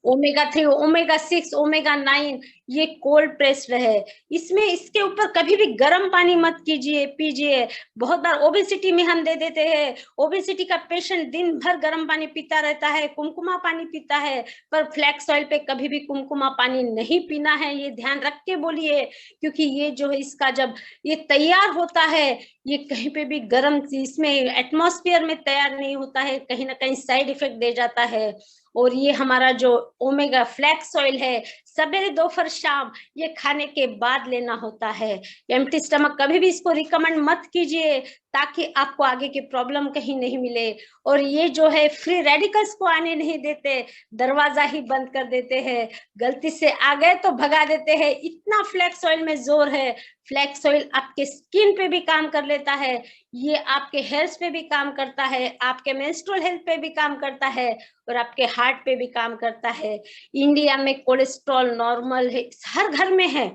ओमेगा 3, ओमेगा 6, ओमेगा 9, ये कोल्ड प्रेस्ड है। इसमें इसके ऊपर कभी भी गर्म पानी मत कीजिए, पीजिए। बहुत बार ओबेसिटी में हम दे देते हैं, ओबेसिटी का पेशेंट दिन भर गर्म पानी पीता रहता है, कुमकुमा पानी पीता है, पर फ्लैक्स ऑयल पे कभी भी कुमकुमा पानी नहीं पीना है, ये ध्यान रख के बोलिए। क्योंकि ये जो है इसका जब ये तैयार होता है, ये कहीं पे भी गर्म, इसमें एटमॉस्फेयर में तैयार नहीं होता है, कहीं ना कहीं साइड इफेक्ट दे जाता है। और ये हमारा जो ओमेगा फ्लैक्स ऑयल है, सवेरे दोपहर शाम ये खाने के बाद लेना होता है। एम्प्टी स्टमक कभी भी इसको रिकमेंड मत कीजिए, ताकि आपको आगे की प्रॉब्लम कहीं नहीं मिले। और ये जो है फ्री रेडिकल्स को आने नहीं देते, दरवाजा ही बंद कर देते हैं, गलती से आ गए तो भगा देते हैं, इतना फ्लैक्स ऑयल में जोर है। फ्लैक्स ऑयल आपके स्किन पे भी काम कर लेता है, ये आपके हेल्थ पे भी काम करता है, आपके मेंस्ट्रुअल हेल्थ पे भी काम करता है, और आपके हार्ट पे भी काम करता है। इंडिया में कोलेस्ट्रॉल नॉर्मल है, हर घर में है,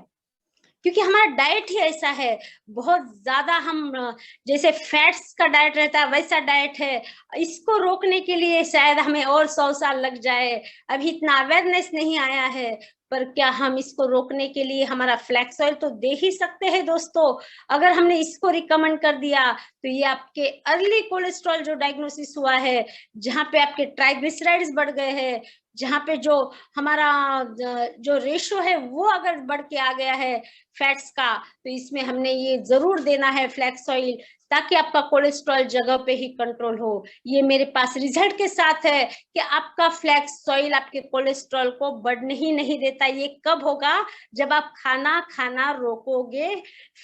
क्योंकि हमारा डाइट ही ऐसा है। बहुत ज्यादा हम जैसे फैट्स का डाइट रहता है वैसा डाइट है। इसको रोकने के लिए शायद हमें और 100 साल लग जाए, अभी इतना अवेयरनेस नहीं आया है। पर क्या हम इसको रोकने के लिए हमारा फ्लैक्स ऑयल तो दे ही सकते हैं दोस्तों। अगर हमने इसको रिकमेंड कर दिया तो ये आपके अर्ली कोलेस्ट्रॉल जो डायग्नोसिस हुआ है, जहाँ पे आपके ट्राइग्लिसराइड्स बढ़ गए हैं, जहाँ पे जो हमारा जो रेशो है वो अगर बढ़ के आ गया है फैट्स का, तो इसमें हमने ये जरूर देना है फ्लैक्स ऑयल, ताकि आपका कोलेस्ट्रॉल जगह पे ही कंट्रोल हो। ये मेरे पास रिजल्ट के साथ है कि आपका फ्लैक्स ऑयल आपके कोलेस्ट्रॉल को बढ़ने ही नहीं देता। ये कब होगा? जब आप खाना रोकोगे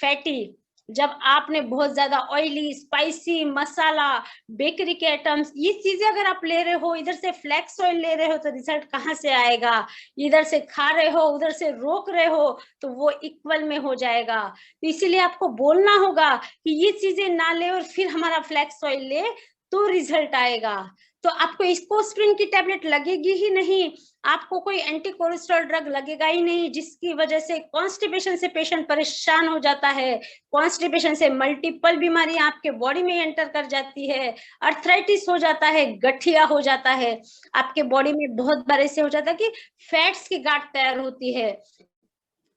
फैटी, जब आपने बहुत ज्यादा ऑयली, स्पाइसी, मसाला, बेकरी के आइटम्स, ये चीजें अगर आप ले रहे हो, इधर से फ्लैक्स ऑयल ले रहे हो, तो रिजल्ट कहाँ से आएगा? इधर से खा रहे हो, उधर से रोक रहे हो, तो वो इक्वल में हो जाएगा। तो इसीलिए आपको बोलना होगा कि ये चीजें ना ले और फिर हमारा फ्लैक्स ऑयल ले, तो रिजल्ट आएगा। तो आपको स्पोस्प्रिन की टैबलेट लगेगी ही नहीं, आपको कोई एंटी कोलेस्ट्रॉल ड्रग लगेगा ही नहीं, जिसकी वजह से कॉन्स्टिपेशन से पेशेंट परेशान हो जाता है। कॉन्स्टिपेशन से मल्टीपल बीमारियां आपके बॉडी में एंटर कर जाती है, अर्थराइटिस हो जाता है, गठिया हो जाता है, आपके बॉडी में बहुत बार ऐसे हो जाता है कि फैट्स की गांठ तैयार होती है।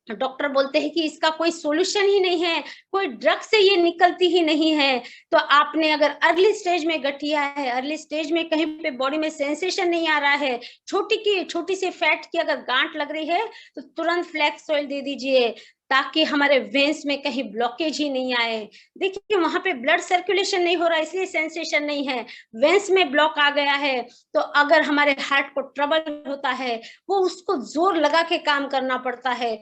डॉक्टर बोलते हैं कि इसका कोई सॉल्यूशन ही नहीं है, कोई ड्रग से ये निकलती ही नहीं है। तो आपने अगर अर्ली स्टेज में गठिया है, अर्ली स्टेज में कहीं पे बॉडी में सेंसेशन नहीं आ रहा है, छोटी सी फैट की अगर गांठ लग रही है, तो तुरंत फ्लैक्स ऑयल दे दीजिए, ताकि हमारे वेन्स में कहीं ब्लॉकेज ही नहीं आए। देखिए वहां पे ब्लड सर्कुलेशन नहीं हो रहा है, इसलिए सेंसेशन नहीं है। वेन्स में ब्लॉक आ गया है तो अगर हमारे हार्ट को ट्रबल होता है, वो उसको जोर लगा के काम करना पड़ता है,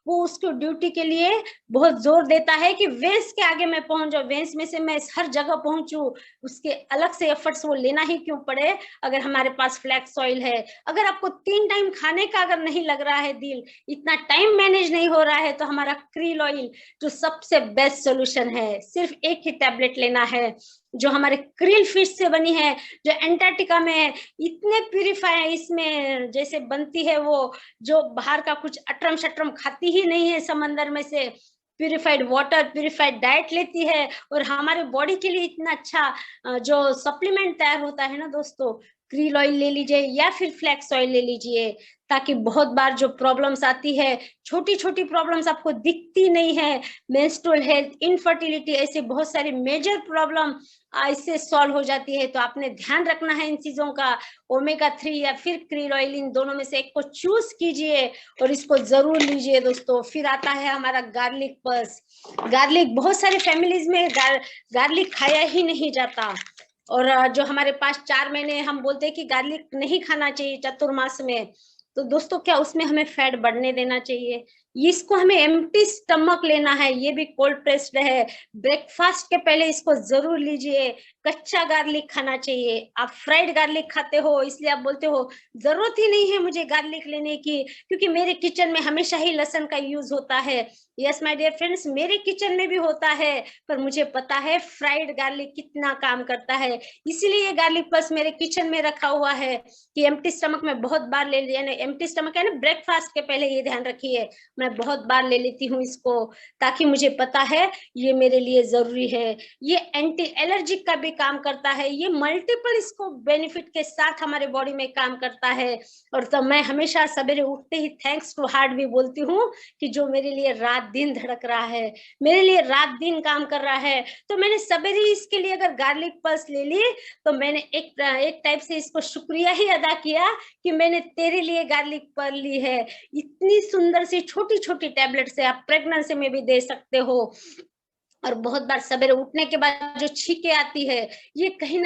वो उसको ड्यूटी के लिए बहुत जोर देता है कि वेन्स के आगे मैं पहुंच जाऊं, वेन्स में से मैं हर जगह पहुंचूं। उसके अलग से एफर्ट्स वो लेना ही क्यों पड़े अगर हमारे पास फ्लैक्स ऑयल है। अगर आपको 3 टाइम खाने का अगर नहीं लग रहा है दिल, इतना टाइम मैनेज नहीं हो रहा है, तो हमारा क्रील ऑयल जो सबसे बेस्ट सोल्यूशन है, सिर्फ एक ही टैबलेट लेना है जो हमारे क्रिल फिश से बनी है, जो एंटार्क्टिका में है। इतने प्यूरिफाई है इसमें, जैसे बनती है वो, जो बाहर का कुछ अटरम शटरम खाती ही नहीं है, समंदर में से प्यूरिफाइड वाटर, प्यूरिफाइड डाइट लेती है, और हमारे बॉडी के लिए इतना अच्छा जो सप्लीमेंट तैयार होता है ना दोस्तों, क्रील ऑयल ले लीजिए या फिर फ्लैक्स ऑयल ले लीजिए, ताकि बहुत बार जो प्रॉब्लम्स आती है, छोटी छोटी प्रॉब्लम्स आपको दिखती नहीं है, मेंस्ट्रुअल हेल्थ, इनफर्टिलिटी, ऐसे बहुत सारी मेजर प्रॉब्लम इससे सॉल्व हो जाती है। तो आपने ध्यान रखना है इन चीजों का। ओमेगा 3 या फिर क्रील ऑयल, इन दोनों में से एक को चूज कीजिए और इसको जरूर लीजिए दोस्तों। फिर आता है हमारा गार्लिक पल्स। गार्लिक, बहुत सारे फैमिलीज में गार्लिक खाया ही नहीं जाता, और जो हमारे पास 4 महीने हम बोलते हैं कि गार्लिक नहीं खाना चाहिए चतुर्मास में, तो दोस्तों क्या उसमें हमें फैट बढ़ने देना चाहिए? इसको हमें एम्प्टी स्टमक लेना है, ये भी कोल्ड प्रेस्ड है। ब्रेकफास्ट के पहले इसको जरूर लीजिए। कच्चा गार्लिक खाना चाहिए। आप फ्राइड गार्लिक खाते हो इसलिए आप बोलते हो जरूरत ही नहीं है मुझे गार्लिक लेने की, क्योंकि मेरे किचन में हमेशा ही लहसुन का यूज होता है। यस माय डियर फ्रेंड्स, मेरे किचन में भी होता है, पर मुझे पता है फ्राइड गार्लिक कितना काम करता है, इसीलिए ये गार्लिक पल्स मेरे किचन में रखा हुआ है कि एम्प्टी स्टमक में बहुत बार ले लिया। एम्प्टी स्टमक है ना, ब्रेकफास्ट के पहले, ये ध्यान रखिए, मैं बहुत बार ले लेती हूँ इसको, ताकि मुझे पता है ये मेरे लिए जरूरी है। ये एंटी एलर्जिक का भी काम करता है, ये मल्टीपल इसको बेनिफिट के साथ हमारे बॉडी में काम करता है। और तो मैं हमेशा सवेरे उठते ही थैंक्स टू हार्ट भी बोलती हूँ कि जो मेरे लिए रात दिन धड़क रहा है, मेरे लिए रात दिन काम कर रहा है। तो मैंने सवेरे इसके लिए अगर गार्लिक पल्स ले ली, तो मैंने एक टाइप से इसको शुक्रिया ही अदा किया कि मैंने तेरे लिए गार्लिक पल्स ली है। इतनी सुंदर सी छोटी छोटी टैबलेट से आप प्रेगनेंसी में भी दे सकते हो। और बहुत बार सवेरे उठने के बाद जो छींके आती है, ये कहीं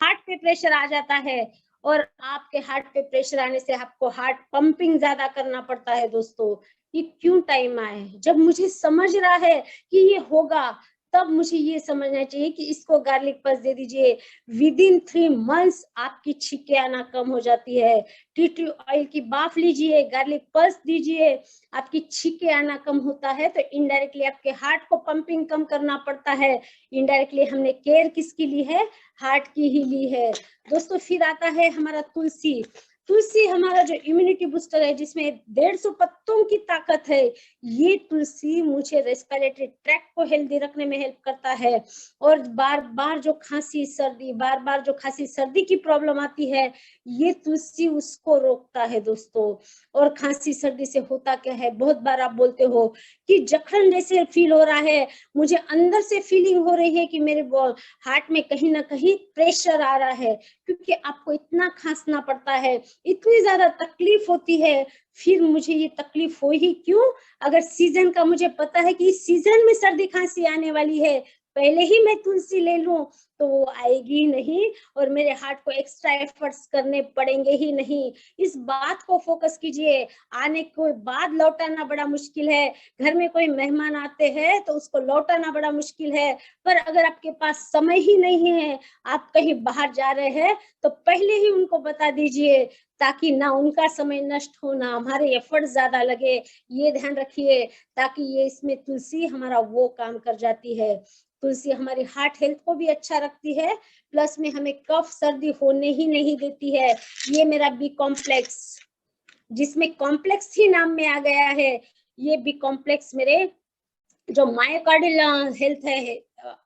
हार्ट पे प्रेशर आ जाता है, और आपके हार्ट पे प्रेशर आने से आपको हार्ट पंपिंग ज्यादा करना पड़ता है दोस्तों। ये क्यों टाइम आए? जब मुझे समझ रहा है कि ये होगा, तब मुझे ये समझना चाहिए कि इसको गार्लिक पल्स दे दीजिए। विद इन 3 मंथ्स आपकी छींके आना कम हो जाती है। टी ट्री ऑयल की बाफ लीजिए, गार्लिक पल्स दीजिए, आपकी छींके आना कम होता है। तो इनडायरेक्टली आपके हार्ट को पंपिंग कम करना पड़ता है। इनडायरेक्टली हमने केयर किसकी ली है? हार्ट की ही ली है दोस्तों। फिर आता है हमारा तुलसी। तुलसी हमारा जो इम्यूनिटी बूस्टर है, जिसमें 150 पत्तों की ताकत है। ये तुलसी मुझे रेस्पिरेटरी ट्रैक्ट को हेल्दी रखने में हेल्प करता है। और बार बार जो खांसी सर्दी की प्रॉब्लम आती है, ये तुलसी उसको रोकता है दोस्तों। और खांसी सर्दी से होता क्या है, बहुत बार आप बोलते हो कि जखन जैसे फील हो रहा है, मुझे अंदर से फीलिंग हो रही है कि मेरे हार्ट में कहीं ना कहीं प्रेशर आ रहा है, क्योंकि आपको इतना खांसना पड़ता है, इतनी ज्यादा तकलीफ होती है। फिर मुझे ये तकलीफ हो ही क्यों, अगर सीजन का मुझे पता है कि इस सीजन में सर्दी खांसी आने वाली है, पहले ही मैं तुलसी ले लूं तो वो आएगी नहीं, और मेरे हार्ट को एक्स्ट्रा एफर्ट्स करने पड़ेंगे ही नहीं। इस बात को फोकस कीजिए। आने के बाद लौटाना बड़ा मुश्किल है, घर में कोई मेहमान आते हैं तो उसको लौटाना बड़ा मुश्किल है, पर अगर आपके पास समय ही नहीं है, आप कहीं बाहर जा रहे हैं, तो पहले ही उनको बता दीजिए, ताकि ना उनका समय नष्ट हो, ना हमारे एफर्ट ज्यादा लगे। ये ध्यान रखिए, ताकि ये इसमें तुलसी हमारा वो काम कर जाती है। तुलसी हमारी हार्ट हेल्थ को भी अच्छा रखती है, प्लस में हमें कफ सर्दी होने ही नहीं देती है। ये मेरा बी कॉम्प्लेक्स, जिसमें कॉम्प्लेक्स ही नाम में आ गया है, ये बी कॉम्प्लेक्स मेरे जो मायोकार्डियल हेल्थ है,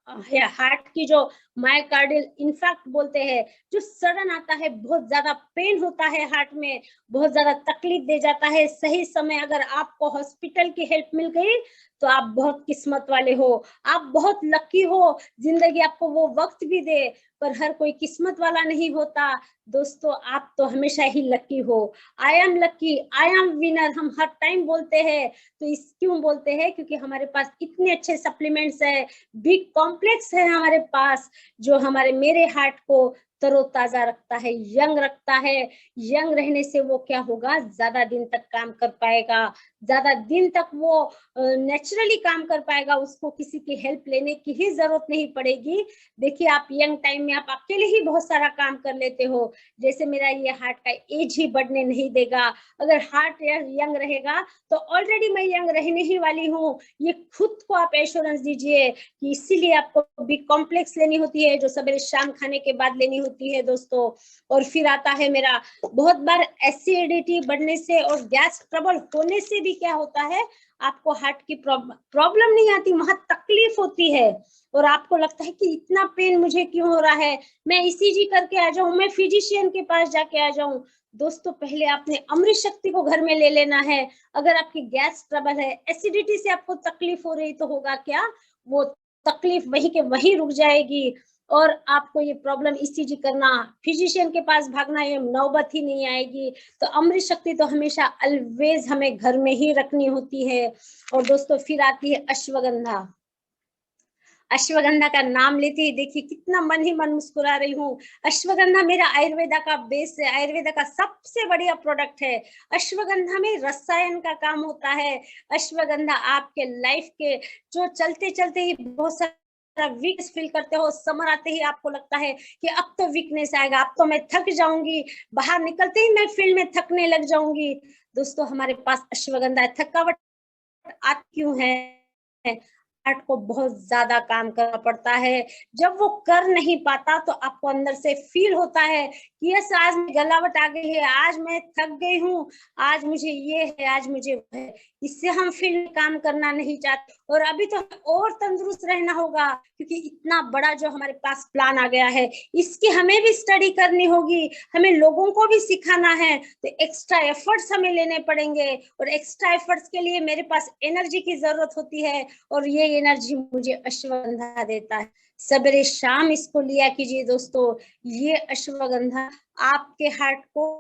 हार्ट की जो मायोकार्डियल इन्फार्क्ट बोलते हैं, जो सडन आता है, बहुत ज्यादा पेन होता है हार्ट में, बहुत ज्यादा तकलीफ दे जाता है, सही समय अगर आपको हॉस्पिटल की हेल्प मिल गई तो आप बहुत किस्मत वाले हो, आप बहुत लकी हो। जिंदगी आपको वो वक्त भी दे, पर हर कोई किस्मत वाला नहीं होता। दोस्तों आप तो हमेशा ही लकी हो। I am lucky, I am winner, हम हर टाइम बोलते हैं। तो इस क्यों बोलते हैं? क्योंकि हमारे पास इतने अच्छे सप्लीमेंट्स है, बिग कॉम्प्लेक्स है हमारे पास, जो हमारे मेरे हार्ट को तरोताजा रखता है, यंग रखता है। यंग रहने से वो क्या होगा, ज्यादा दिन तक काम कर पाएगा, ज्यादा दिन तक वो नेचुरली काम कर पाएगा, उसको किसी की हेल्प लेने की ही जरूरत नहीं पड़ेगी। देखिए आप यंग टाइम में आप अकेले ही बहुत सारा काम कर लेते हो। जैसे मेरा ये हार्ट का एज ही बढ़ने नहीं देगा। अगर हार्ट यंग रहेगा तो ऑलरेडी मैं यंग रहने ही वाली हूँ। ये खुद को आप एश्योरेंस दीजिए कि इसीलिए आपको बी कॉम्प्लेक्स लेनी होती है, जो सवेरे शाम खाने के बाद लेनी होती है दोस्तों। और फिर आता है मेरा, बहुत बार एसिडिटी बढ़ने से और गैस ट्रबल होने से भी क्या होता है, आपको हार्ट की प्रॉब्लम नहीं आती, वहां तकलीफ होती है और आपको लगता है कि इतना पेन मुझे क्यों हो रहा है, मैं ईसीजी करके आ जाऊं, मैं फिजिशियन के पास जाके आ जाऊं। दोस्तों पहले आपने अमृत शक्ति को घर में ले लेना है। अगर आपकी गैस ट्रबल है, एसिडिटी से आपको तकलीफ हो रही, तो होगा क्या, वो तकलीफ वहीं के वहीं रुक जाएगी और आपको ये प्रॉब्लम ईसीजी करना, फिजिशियन के पास भागना, ये नौबत ही नहीं आएगी। तो अमृत शक्ति तो हमेशा ऑलवेज हमें घर में ही रखनी होती है। और दोस्तों फिर आती है अश्वगंधा। अश्वगंधा का नाम लेते ही देखिए कितना मन ही मन मुस्कुरा रही हूँ। अश्वगंधा मेरा आयुर्वेदा का बेस है, आयुर्वेदा का सबसे बढ़िया प्रोडक्ट है। अश्वगंधा में रसायन का काम होता है। अश्वगंधा आपके लाइफ के जो चलते चलते ही बहुत सारा वीकनेस फील करते हो, समर आते ही आपको लगता है कि अब तो वीकनेस आएगा, अब तो मैं थक जाऊंगी, बाहर निकलते ही मैं फील्ड में थकने लग जाऊंगी। दोस्तों हमारे पास अश्वगंधा है। थकावट आती क्यों है? हार्ट को बहुत ज्यादा काम करना पड़ता है। जब वो कर नहीं पाता तो आपको अंदर से फील होता है कि यस आज में गलावट आ गई है, आज मैं थक गई हूँ, आज मुझे ये है, आज मुझे वो है। इससे हम फिर काम करना नहीं चाहते। और अभी तो और तंदुरुस्त रहना होगा, क्योंकि इतना बड़ा जो हमारे पास प्लान आ गया है, इसकी हमें भी स्टडी करनी होगी, हमें लोगों को भी सिखाना है। तो एक्स्ट्रा एफर्ट्स हमें लेने पड़ेंगे और एक्स्ट्रा एफर्ट्स के लिए मेरे पास एनर्जी की जरूरत होती है और ये एनर्जी मुझे अश्वगंधा देता है। सवेरे शाम इसको लिया कीजिए दोस्तों। ये अश्वगंधा आपके हार्ट को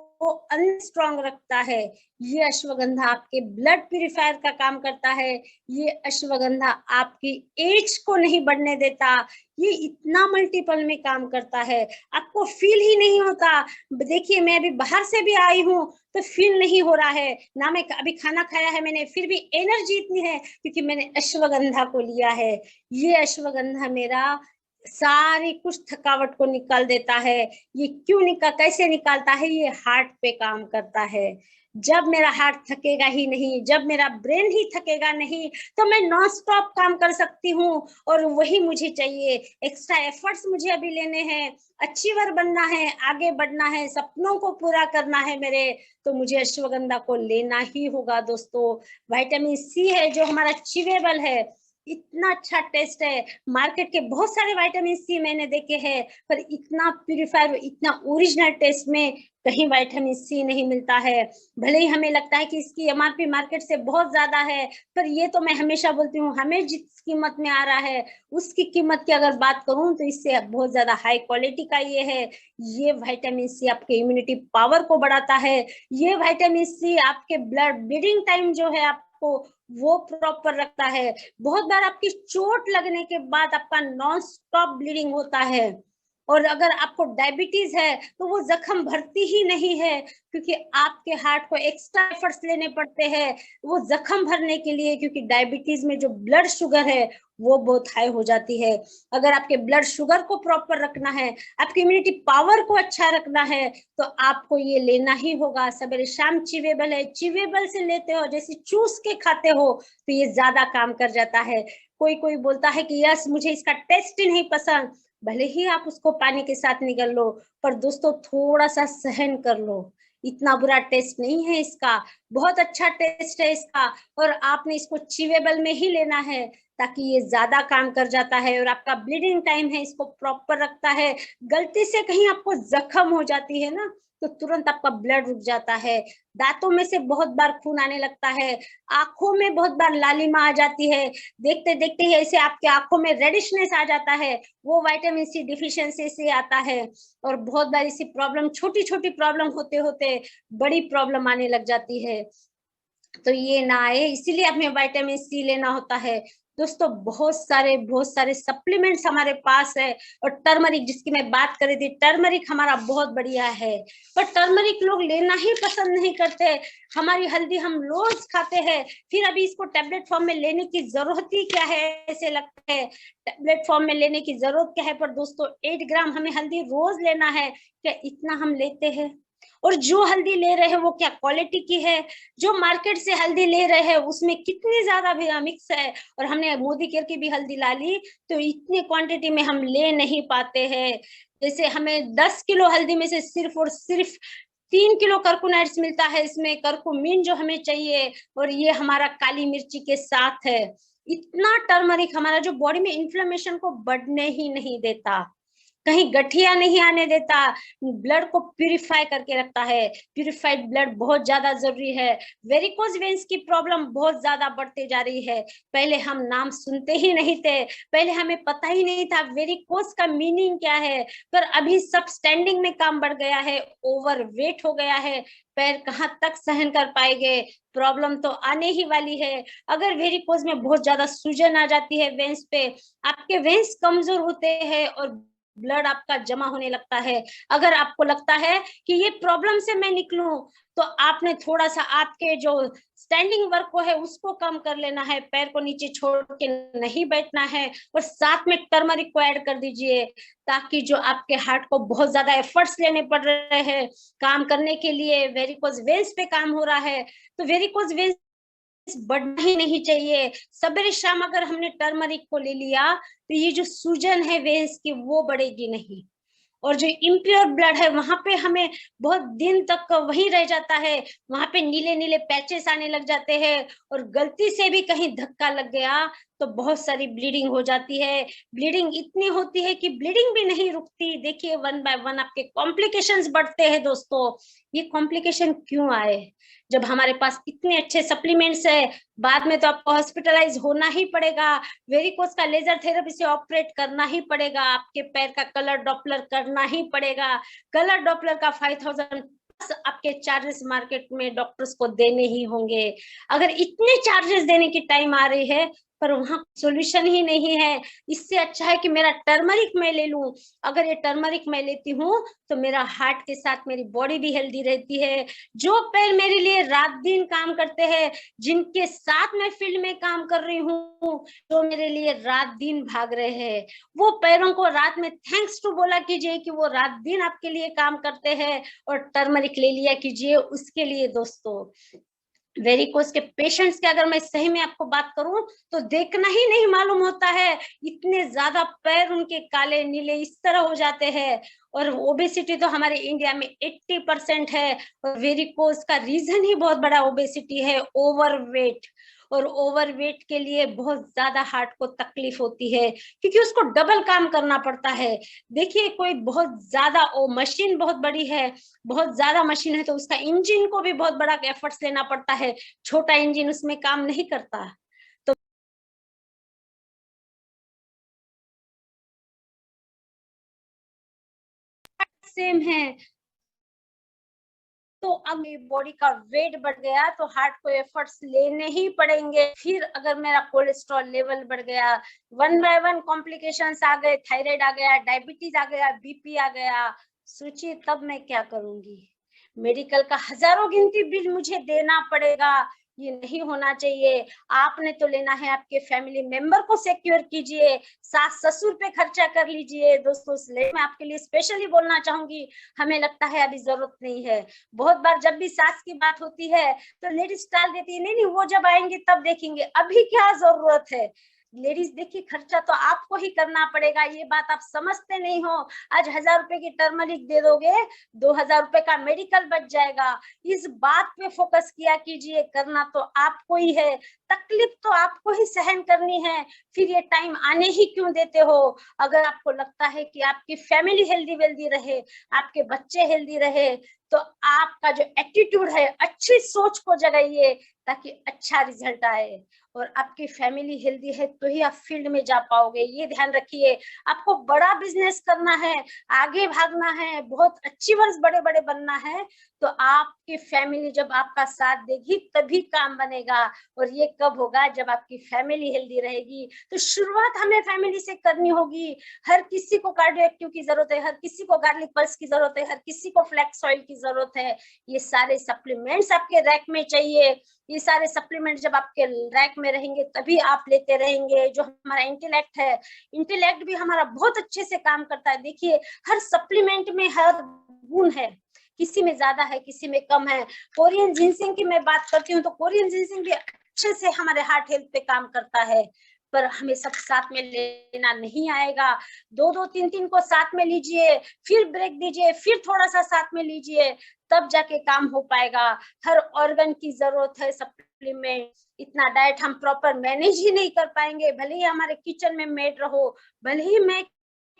अनस्ट्रॉन्ग रखता है। ये अश्वगंधा आपके ब्लड प्यूरिफायर का काम करता है। ये अश्वगंधा आपकी एज को नहीं बढ़ने देता। ये इतना मल्टीपल में काम करता है, आपको फील ही नहीं होता। देखिए मैं अभी बाहर से भी आई हूँ तो फील नहीं हो रहा है ना, मैं अभी खाना खाया है मैंने, फिर भी एनर्जी इतनी है क्योंकि मैंने अश्वगंधा को लिया है। ये अश्वगंधा मेरा सारी कुछ थकावट को निकाल देता है। ये क्यों कैसे निकालता है? ये हार्ट पे काम करता है। जब मेरा हार्ट थकेगा ही नहीं, जब मेरा ब्रेन ही थकेगा नहीं, तो मैं नॉन स्टॉप काम कर सकती हूँ और वही मुझे चाहिए। एक्स्ट्रा एफर्ट्स मुझे अभी लेने हैं, अचीवर बनना है, आगे बढ़ना है, सपनों को पूरा करना है मेरे, तो मुझे अश्वगंधा को लेना ही होगा दोस्तों। विटामिन सी है जो हमारा चीवेबल है, इतना अच्छा टेस्ट है। मार्केट के बहुत सारे विटामिन सी मैंने देखे हैं, पर इतना प्यूरिफायर, इतना ओरिजिनल टेस्ट में कहीं विटामिन सी नहीं मिलता है। भले ही हमें लगता है कि इसकी एमआरपी मार्केट से बहुत ज्यादा है, पर ये तो मैं हमेशा बोलती हूँ, हमें जिस कीमत में आ रहा है उसकी कीमत की अगर बात करूं तो इससे बहुत ज्यादा हाई क्वालिटी का ये है। ये विटामिन सी आपके इम्यूनिटी पावर को बढ़ाता है। ये विटामिन सी आपके ब्लड ब्लीडिंग टाइम जो है आपको वो प्रॉपर रखता है। बहुत बार आपकी चोट लगने के बाद आपका नॉन स्टॉप ब्लीडिंग होता है, और अगर आपको डायबिटीज है तो वो जख्म भरती ही नहीं है, क्योंकि आपके हार्ट को एक्स्ट्रा एफर्ट्स लेने पड़ते हैं वो जख्म भरने के लिए, क्योंकि डायबिटीज में जो ब्लड शुगर है वो बहुत हाई हो जाती है। अगर आपके ब्लड शुगर को प्रॉपर रखना है, आपकी इम्यूनिटी पावर को अच्छा रखना है, तो आपको ये लेना ही होगा। सवेरे शाम चिवेबल है, चिवेबल से लेते हो, जैसे चूस के खाते हो तो ये ज्यादा काम कर जाता है। कोई कोई बोलता है कि यस मुझे इसका टेस्ट ही नहीं पसंद, भले ही आप उसको पानी के साथ निगल लो, पर दोस्तों थोड़ा सा सहन कर लो। इतना बुरा टेस्ट नहीं है इसका, बहुत अच्छा टेस्ट है इसका, और आपने इसको चिवेबल में ही लेना है ताकि ये ज्यादा काम कर जाता है और आपका ब्लीडिंग टाइम है इसको प्रॉपर रखता है। गलती से कहीं आपको जख्म हो जाती है ना तो तुरंत आपका ब्लड रुक जाता है, दांतों में से बहुत बार खून आने लगता है, आंखों में बहुत बार लालिमा आ जाती है, देखते देखते ही ऐसे आपके आंखों में रेडिशनेस आ जाता है, वो विटामिन सी डिफिशियंसी से आता है। और बहुत बार इसी प्रॉब्लम, छोटी छोटी प्रॉब्लम होते होते बड़ी प्रॉब्लम आने लग जाती है, तो ये ना आए इसीलिए हमें विटामिन सी लेना होता है। दोस्तों बहुत सारे सप्लीमेंट्स हमारे पास है, और टर्मरिक जिसकी मैं बात कर रही थी, टर्मरिक हमारा बहुत बढ़िया है, पर टर्मरिक लोग लेना ही पसंद नहीं करते। हमारी हल्दी हम रोज खाते हैं, फिर अभी इसको टैबलेट फॉर्म में लेने की जरूरत ही क्या है, ऐसे लगता है टैबलेट फॉर्म में लेने की जरूरत क्या है। पर दोस्तों 8 ग्राम हमें हल्दी रोज लेना है, क्या इतना हम लेते हैं? और जो हल्दी ले रहे हैं वो क्या क्वालिटी की है? जो मार्केट से हल्दी ले रहे हैं उसमें कितनी ज्यादा मिक्स है, और हमने मोदी केयर की भी हल्दी ला ली तो इतनी क्वांटिटी में हम ले नहीं पाते हैं। जैसे हमें 10 किलो हल्दी में से सिर्फ और सिर्फ 3 किलो कर्कुनाइट्स मिलता है, इसमें कर्कुमिन जो हमें चाहिए, और ये हमारा काली मिर्ची के साथ है। इतना टर्मरिक हमारा जो बॉडी में इन्फ्लेमेशन को बढ़ने ही नहीं देता, कहीं गठिया नहीं आने देता, ब्लड को प्यूरिफाई करके रखता है। प्यूरिफाइड ब्लड बहुत ज्यादा जरूरी है। वेरिकोज वेन्स की प्रॉब्लम बहुत ज्यादा बढ़ते जा रही है, पहले हम नाम सुनते ही नहीं थे, पहले हमें पता ही नहीं था वेरिकोज का मीनिंग क्या है, पर अभी सब स्टैंडिंग में काम बढ़ गया है, ओवर वेट हो गया है, पैर कहाँ तक सहन कर पाएंगे, प्रॉब्लम तो आने ही वाली है। अगर वेरिकोज में बहुत ज्यादा सूजन आ जाती है वेन्स पे, आपके वेन्स कमजोर होते हैं और ब्लड आपका जमा होने लगता है। अगर आपको लगता है कि ये प्रॉब्लम से मैं निकलूं, तो आपने थोड़ा सा आपके जो स्टैंडिंग वर्क को है उसको कम कर लेना है, पैर को नीचे छोड़ के नहीं बैठना है, और साथ में टर्मरिक को ऐड कर दीजिए, ताकि जो आपके हार्ट को बहुत ज्यादा एफर्ट्स लेने पड़ रहे हैं काम करने के लिए, वेरिकोज वेन्स पे काम हो रहा है, तो वेरिकोज वेन्स बढ़ना ही नहीं चाहिए। सवेरे शाम अगर हमने टर्मरिक को ले लिया तो ये जो सूजन है वेन्स की वो बढ़ेगी नहीं, और जो इम्प्योर ब्लड है वहां पे हमें बहुत दिन तक वही रह जाता है, वहां पे नीले नीले पैचेस आने लग जाते हैं, और गलती से भी कहीं धक्का लग गया तो बहुत सारी ब्लीडिंग हो जाती है। ब्लीडिंग इतनी होती है कि ब्लीडिंग भी नहीं रुकती। देखिए वन बाय वन आपके कॉम्प्लिकेशंस बढ़ते हैं। दोस्तों ये कॉम्प्लिकेशन क्यों आए? जब हमारे पास इतने अच्छे सप्लीमेंट्स है, बाद में तो आपको हॉस्पिटलाइज होना ही पड़ेगा, वेरिकोज का लेजर थेरेपी से ऑपरेट करना ही पड़ेगा, आपके पैर का कलर डॉपलर करना ही पड़ेगा, कलर डॉपलर का 5000 आपके चार्जेस मार्केट में डॉक्टर्स को देने ही होंगे। अगर इतने चार्जेस देने की टाइम आ रही है पर वहां सोल्यूशन ही नहीं है, इससे अच्छा है कि मेरा टर्मरिक मैं ले लूं। अगर ये टर्मरिक मैं लेती हूँ तो मेरा हार्ट के साथ मेरी बॉडी भी हेल्दी रहती है। जो पैर मेरे लिए रात दिन काम करते हैं, जिनके साथ मैं फील्ड में काम कर रही हूँ, जो मेरे लिए रात दिन भाग रहे हैं, वो पैरों को रात में थैंक्स टू बोला कीजिए कि वो रात दिन आपके लिए काम करते हैं, और टर्मरिक ले लिया कीजिए उसके लिए। दोस्तों वेरिकोज के पेशेंट्स के अगर मैं सही में आपको बात करूं तो देखना ही नहीं मालूम होता है, इतने ज्यादा पैर उनके काले नीले इस तरह हो जाते हैं। और ओबेसिटी तो हमारे इंडिया में 80% है, और वेरिकोज का रीजन ही बहुत बड़ा ओबेसिटी है, ओवरवेट। और ओवरवेट के लिए बहुत ज्यादा हार्ट को तकलीफ होती है, क्योंकि उसको डबल काम करना पड़ता है। देखिए कोई बहुत ज्यादा मशीन बहुत बड़ी है, बहुत ज्यादा मशीन है, तो उसका इंजन को भी बहुत बड़ा एफर्ट्स लेना पड़ता है, छोटा इंजन उसमें काम नहीं करता। तो सेम है, तो अब बॉडी का वेट बढ़ गया तो हार्ट को एफर्ट्स लेने ही पड़ेंगे। फिर अगर मेरा कोलेस्ट्रॉल लेवल बढ़ गया, वन बाय वन कॉम्प्लिकेशंस आ गए, थायराइड आ गया, डायबिटीज आ गया, बीपी आ गया, सोचिए तब मैं क्या करूंगी? मेडिकल का हजारों गिनती बिल मुझे देना पड़ेगा, ये नहीं होना चाहिए। आपने तो लेना है, आपके फैमिली मेंबर को सिक्योर कीजिए, सास ससुर पे खर्चा कर लीजिए। दोस्तों मैं आपके लिए स्पेशली बोलना चाहूंगी, हमें लगता है अभी जरूरत नहीं है। बहुत बार जब भी सास की बात होती है तो लेडीज टाल देती है, नहीं नहीं वो जब आएंगे तब देखेंगे, अभी क्या जरूरत है? लेडीज देखिए खर्चा तो आपको ही करना पड़ेगा, ये बात आप समझते नहीं हो। आज 1000 रुपए की टर्मरिक दे दोगे, 2000 रुपए का मेडिकल बच जाएगा। इस बात पे फोकस किया कीजिए, करना तो आपको ही है, तकलीफ तो आपको ही सहन करनी है। फिर ये टाइम आने ही क्यों देते हो? अगर आपको लगता है कि आपकी फैमिली हेल्दी वेल्दी रहे, आपके बच्चे हेल्दी रहे, तो आपका जो एटीट्यूड है, अच्छी सोच को जगाइए ताकि अच्छा रिजल्ट आए। और आपकी फैमिली हेल्दी है तो ही आप फील्ड में जा पाओगे, ये ध्यान रखिए। आपको बड़ा बिजनेस करना है, आगे भागना है, बहुत अचीवर्स बड़े बड़े बनना है, तो आपकी फैमिली जब आपका साथ देगी तभी काम बनेगा। और ये कब होगा? जब आपकी फैमिली हेल्दी रहेगी। तो शुरुआत हमें फैमिली से करनी होगी। हर किसी को कार्डियो एक्टिव की जरूरत है, हर किसी को गार्लिक पल्स की जरूरत है, हर किसी को फ्लैक्स ऑयल की जरूरत है। ये सारे सप्लीमेंट्स आपके रैक में चाहिए। ये सारे सप्लीमेंट जब आपके रैक में रहेंगे तभी आप लेते रहेंगे। जो हमारा इंटेलेक्ट है, इंटेलेक्ट भी हमारा बहुत अच्छे से काम करता है। देखिए हर सप्लीमेंट में हर गुण है, किसी में ज्यादा है, किसी में कम है। कोरियन जिनसिंग की मैं बात करती हूँ तो कोरियन जिनसिंग भी अच्छे से हमारे हार्ट हेल्थ पे काम करता है, पर हमें सब साथ में लेना नहीं आएगा। 2-2, 3-3 को साथ में लीजिए, फिर ब्रेक दीजिए, फिर थोड़ा सा साथ में लीजिए, तब जाके काम हो पाएगा। हर ऑर्गन की जरूरत है सप्लीमेंट। इतना डाइट हम प्रॉपर मैनेज ही नहीं कर पाएंगे, भले ही हमारे किचन में मेड रहो, भले ही मैं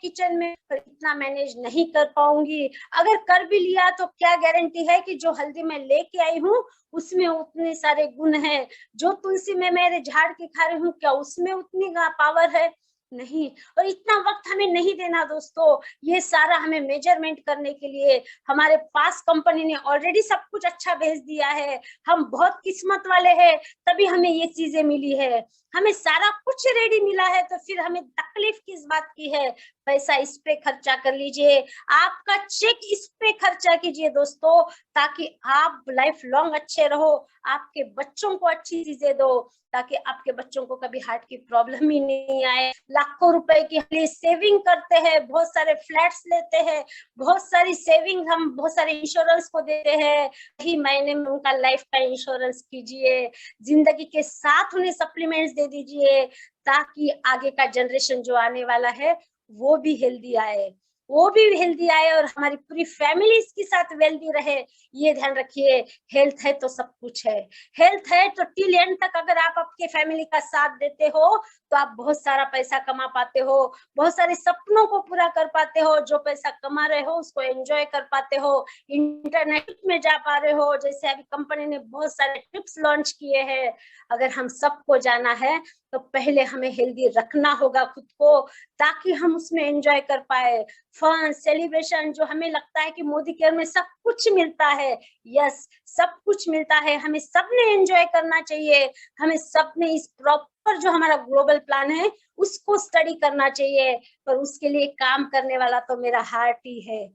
किचन में, पर इतना मैनेज नहीं कर पाऊंगी। अगर कर भी लिया तो क्या गारंटी है कि जो हल्दी मैं लेके आई हूँ उसमें उतने सारे गुण हैं? जो तुलसी में मेरे झाड़ के खा रही हूँ, क्या उसमें उतनी पावर है? नहीं। और इतना वक्त हमें नहीं देना दोस्तों। ये सारा हमें मेजरमेंट करने के लिए हमारे पास कंपनी ने ऑलरेडी सब कुछ अच्छा भेज दिया है। हम बहुत किस्मत वाले हैं, तभी हमें ये चीजें मिली है। हमें सारा कुछ रेडी मिला है, तो फिर हमें तकलीफ किस बात की है? पैसा इस पे खर्चा कर लीजिए, आपका चेक इस पे खर्चा कीजिए दोस्तों, ताकि आप लाइफ लॉन्ग अच्छे रहो। आपके बच्चों को अच्छी चीजें दो, ताकि आपके बच्चों को कभी हार्ट की प्रॉब्लम ही नहीं आए। लाखों रुपए की सेविंग करते हैं, बहुत सारे फ्लैट्स लेते हैं, बहुत सारी सेविंग हम बहुत सारे इंश्योरेंस को देते हैं। ही महीने में उनका लाइफ का इंश्योरेंस कीजिए, जिंदगी के साथ उन्हें सप्लीमेंट्स दे दीजिए, ताकि आगे का जनरेशन जो आने वाला है वो भी हेल्दी आए, वो भी हेल्दी आए, और हमारी पूरी फैमिली इसके साथ वेल्दी रहे। ये ध्यान रखिए, हेल्थ है तो सब कुछ है। हेल्थ है तो टिल एंड तक अगर आप आपके फैमिली का साथ देते हो तो आप बहुत सारा पैसा कमा पाते हो, बहुत सारे सपनों को पूरा कर पाते हो। जो पैसा कमा रहे हो उसको एंजॉय कर पाते हो, इंटरनेट में जा पा रहे हो। जैसे अभी कंपनी ने बहुत सारे टिप्स लॉन्च किए हैं। अगर हम सबको जाना है तो पहले हमें हेल्दी रखना होगा खुद को, ताकि हम उसमें एंजॉय कर पाए। फन सेलिब्रेशन, जो हमें लगता है कि मोदी केयर में सब कुछ मिलता है, यस सब कुछ मिलता है, हमें सबने एंजॉय करना चाहिए। हमें सबने इस प्रॉपर जो हमारा ग्लोबल प्लान है उसको स्टडी करना चाहिए, पर उसके लिए काम करने वाला तो मेरा हार्ट ही है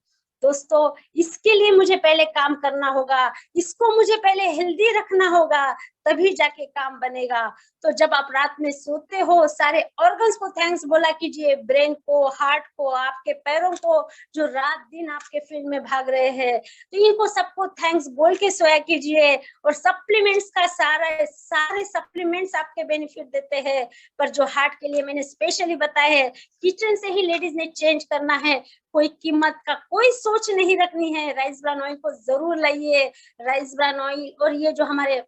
दोस्तों। इसके लिए मुझे पहले काम करना होगा, इसको मुझे पहले हेल्दी रखना होगा, तभी जाके काम बनेगा। तो जब आप रात में सोते हो, सारे ऑर्गन्स को थैंक्स बोला कीजिए, ब्रेन को, हार्ट को, आपके पैरों को जो रात दिन आपके फील्ड में भाग रहे हैं, तो इनको सबको थैंक्स बोल के सोया कीजिए। और सप्लीमेंट्स का सारे सप्लीमेंट्स आपके बेनिफिट देते हैं, पर जो हार्ट के लिए मैंने स्पेशली बताया है, किचन से ही लेडीज ने चेंज करना है। कोई कीमत का कोई सोच नहीं रखनी है। राइस ब्रान ऑयल को जरूर लाइए, राइस ब्रान ऑयल और ये जो हमारे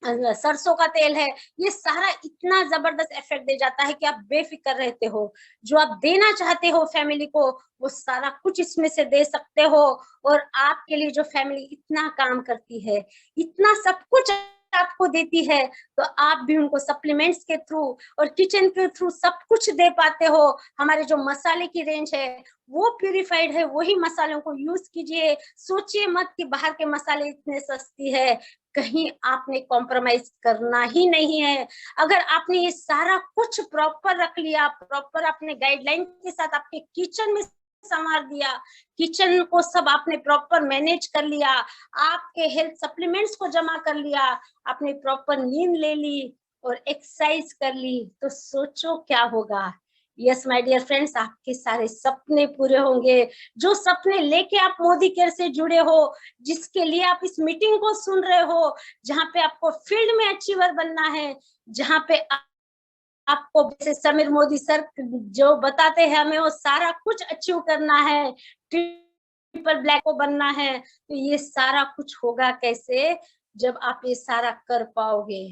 सरसों का तेल है, ये सारा इतना जबरदस्त इफेक्ट दे जाता है कि आप बेफिक्र रहते हो। जो आप देना चाहते हो फैमिली को, वो सारा कुछ इसमें से दे सकते हो। और आपके लिए जो फैमिली इतना काम करती है, इतना सब कुछ आपको देती है, तो आप भी उनको सप्लीमेंट्स के थ्रू और किचन के थ्रू सब कुछ दे पाते हो। हमारे जो मसाले की रेंज है वो प्यूरिफाइड है, वही मसालों को यूज कीजिए। सोचिए मत कि बाहर के मसाले इतने सस्ती है, कहीं आपने कॉम्प्रोमाइज करना ही नहीं है। अगर आपने ये सारा कुछ प्रॉपर रख लिया, प्रॉपर अपने गाइडलाइन के साथ आपके किचन में संवार दिया, किचन को सब आपने प्रॉपर मैनेज कर लिया, आपके हेल्थ सप्लीमेंट्स को जमा कर लिया, आपने प्रॉपर नींद ले ली और एक्सरसाइज कर ली, तो सोचो क्या होगा। यस माय डियर फ्रेंड्स, आपके सारे सपने पूरे होंगे। जो सपने लेके आप मोदी केयर से जुड़े हो, जिसके लिए आप इस मीटिंग को सुन रहे हो, जहाँ पे आपको फील्ड में अचीवर बनना है, जहाँ पे आपको जैसे समीर मोदी सर जो बताते हैं हमें वो सारा कुछ अचीव करना है, ट्रिपल ब्लैक को बनना है, तो ये सारा कुछ होगा कैसे जब आप ये सारा कर पाओगे।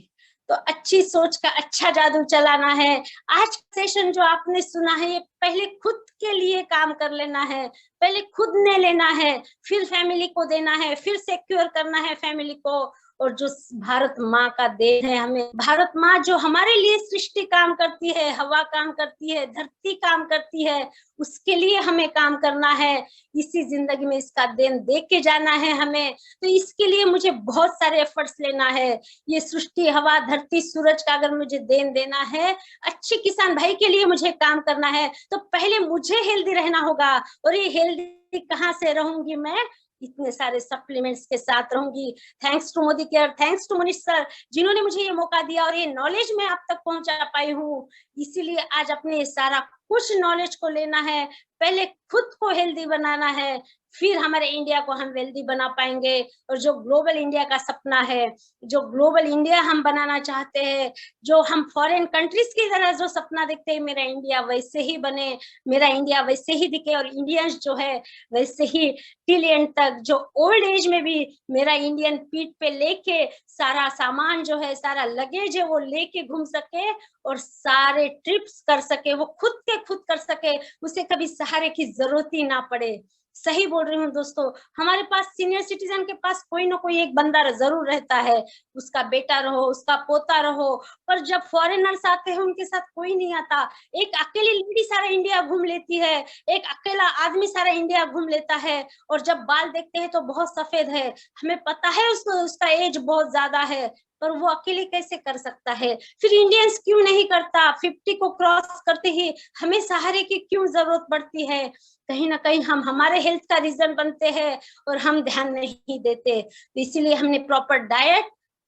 तो अच्छी सोच का अच्छा जादू चलाना है। आज सेशन जो आपने सुना है ये पहले खुद के लिए काम कर लेना है, पहले खुद ने लेना है, फिर फैमिली को देना है, फिर सिक्योर करना है फैमिली को। और जो भारत माँ का देन है हमें, भारत माँ जो हमारे लिए सृष्टि काम करती है, हवा काम करती है, धरती काम करती है, उसके लिए हमें काम करना है। इसी जिंदगी में इसका देन दे के जाना है हमें। तो इसके लिए मुझे बहुत सारे एफर्ट्स लेना है। ये सृष्टि, हवा, धरती, सूरज का अगर मुझे देन देना है, अच्छे किसान भाई के लिए मुझे काम करना है, तो पहले मुझे हेल्दी रहना होगा। और ये हेल्दी कहाँ से रहूंगी मैं? इतने सारे सप्लीमेंट्स के साथ रहूंगी। Thanks to Modicare, thanks to Manish sir जिन्होंने मुझे ये मौका दिया और ये नॉलेज मैं आप तक पहुंचा पाई हूँ। इसीलिए आज अपने ये सारा कुछ नॉलेज को लेना है, पहले खुद को हेल्दी बनाना है, फिर हमारे इंडिया को हम वेल्दी बना पाएंगे। और जो ग्लोबल इंडिया का सपना है, जो ग्लोबल इंडिया हम बनाना चाहते हैं, जो हम फॉरेन कंट्रीज की तरह जो सपना देखते हैं, मेरा इंडिया वैसे ही बने, मेरा इंडिया वैसे ही दिखे, और इंडियंस जो है वैसे ही टिल एंड तक, जो ओल्ड एज में भी मेरा इंडियन पीठ पे लेके सारा सामान जो है, सारा लगेज है वो लेके घूम सके और सारे ट्रिप्स कर सके, वो खुद के खुद कर सके, उसे कभी सहारे की जरूरत ही ना पड़े। सही बोल रही हूँ दोस्तों, हमारे पास सीनियर सिटीजन के पास कोई ना कोई एक बंदा जरूर रहता है, उसका बेटा रहो, उसका पोता रहो, पर जब फॉरेनर्स आते हैं उनके साथ कोई नहीं आता। एक अकेली लेडी सारा इंडिया घूम लेती है, एक अकेला आदमी सारा इंडिया घूम लेता है, और जब बाल देखते हैं तो बहुत सफेद है, हमें पता है उसका एज बहुत ज्यादा है, पर वो अकेले कैसे कर सकता है? फिर इंडियंस क्यों नहीं करता? 50 को क्रॉस करते ही हमें सहारे की क्यों जरूरत पड़ती है? कहीं ना कहीं हम हमारे हेल्थ का रीजन बनते हैं और हम ध्यान नहीं देते। तो इसीलिए हमने प्रॉपर डाइट,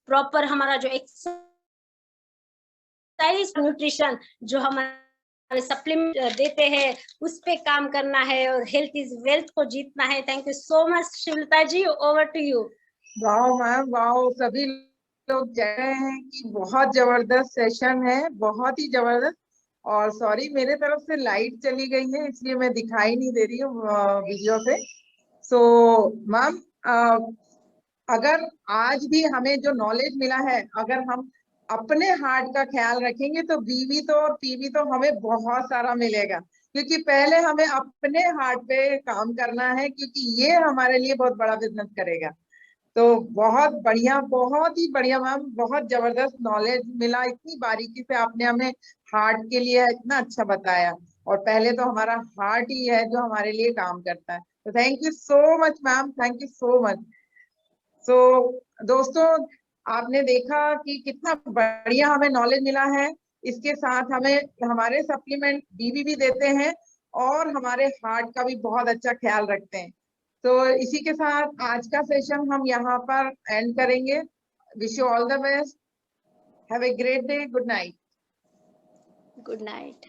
प्रॉपर हमारा जो एक्सरसाइज, न्यूट्रिशन जो हमारे सप्लीमेंट देते हैं उस पे काम करना है, और हेल्थ इज वेल्थ को जीतना है। Thank you so much Shivlata ji, over to you. Wow ma'am, wow. सभी लोग कह रहे हैं कि बहुत जबरदस्त सेशन है, बहुत ही जबरदस्त। और सॉरी, मेरे तरफ से लाइट चली गई है इसलिए मैं दिखाई नहीं दे रही हूँ वीडियो पे। सो मैम, अगर आज भी हमें जो नॉलेज मिला है, अगर हम अपने हार्ट का ख्याल रखेंगे तो बीवी तो और पीवी तो हमें बहुत सारा मिलेगा। क्योंकि पहले हमें अपने हार्ट पे काम करना है, क्योंकि ये हमारे लिए बहुत बड़ा बिजनेस करेगा। तो बहुत ही बढ़िया मैम, बहुत जबरदस्त नॉलेज मिला। इतनी बारीकी से आपने हमें हार्ट के लिए इतना अच्छा बताया, और पहले तो हमारा हार्ट ही है जो हमारे लिए काम करता है। तो thank you so much ma'am, thank you so much. So दोस्तों, आपने देखा कि कितना बढ़िया हमें नॉलेज मिला है। इसके साथ हमें हमारे सप्लीमेंट बीबी भी देते हैं, और हमारे हार्ट का भी बहुत अच्छा ख्याल रखते हैं। तो इसी के साथ आज का सेशन हम यहाँ पर एंड करेंगे। Wish you all the best, have a great day, good night. Good night.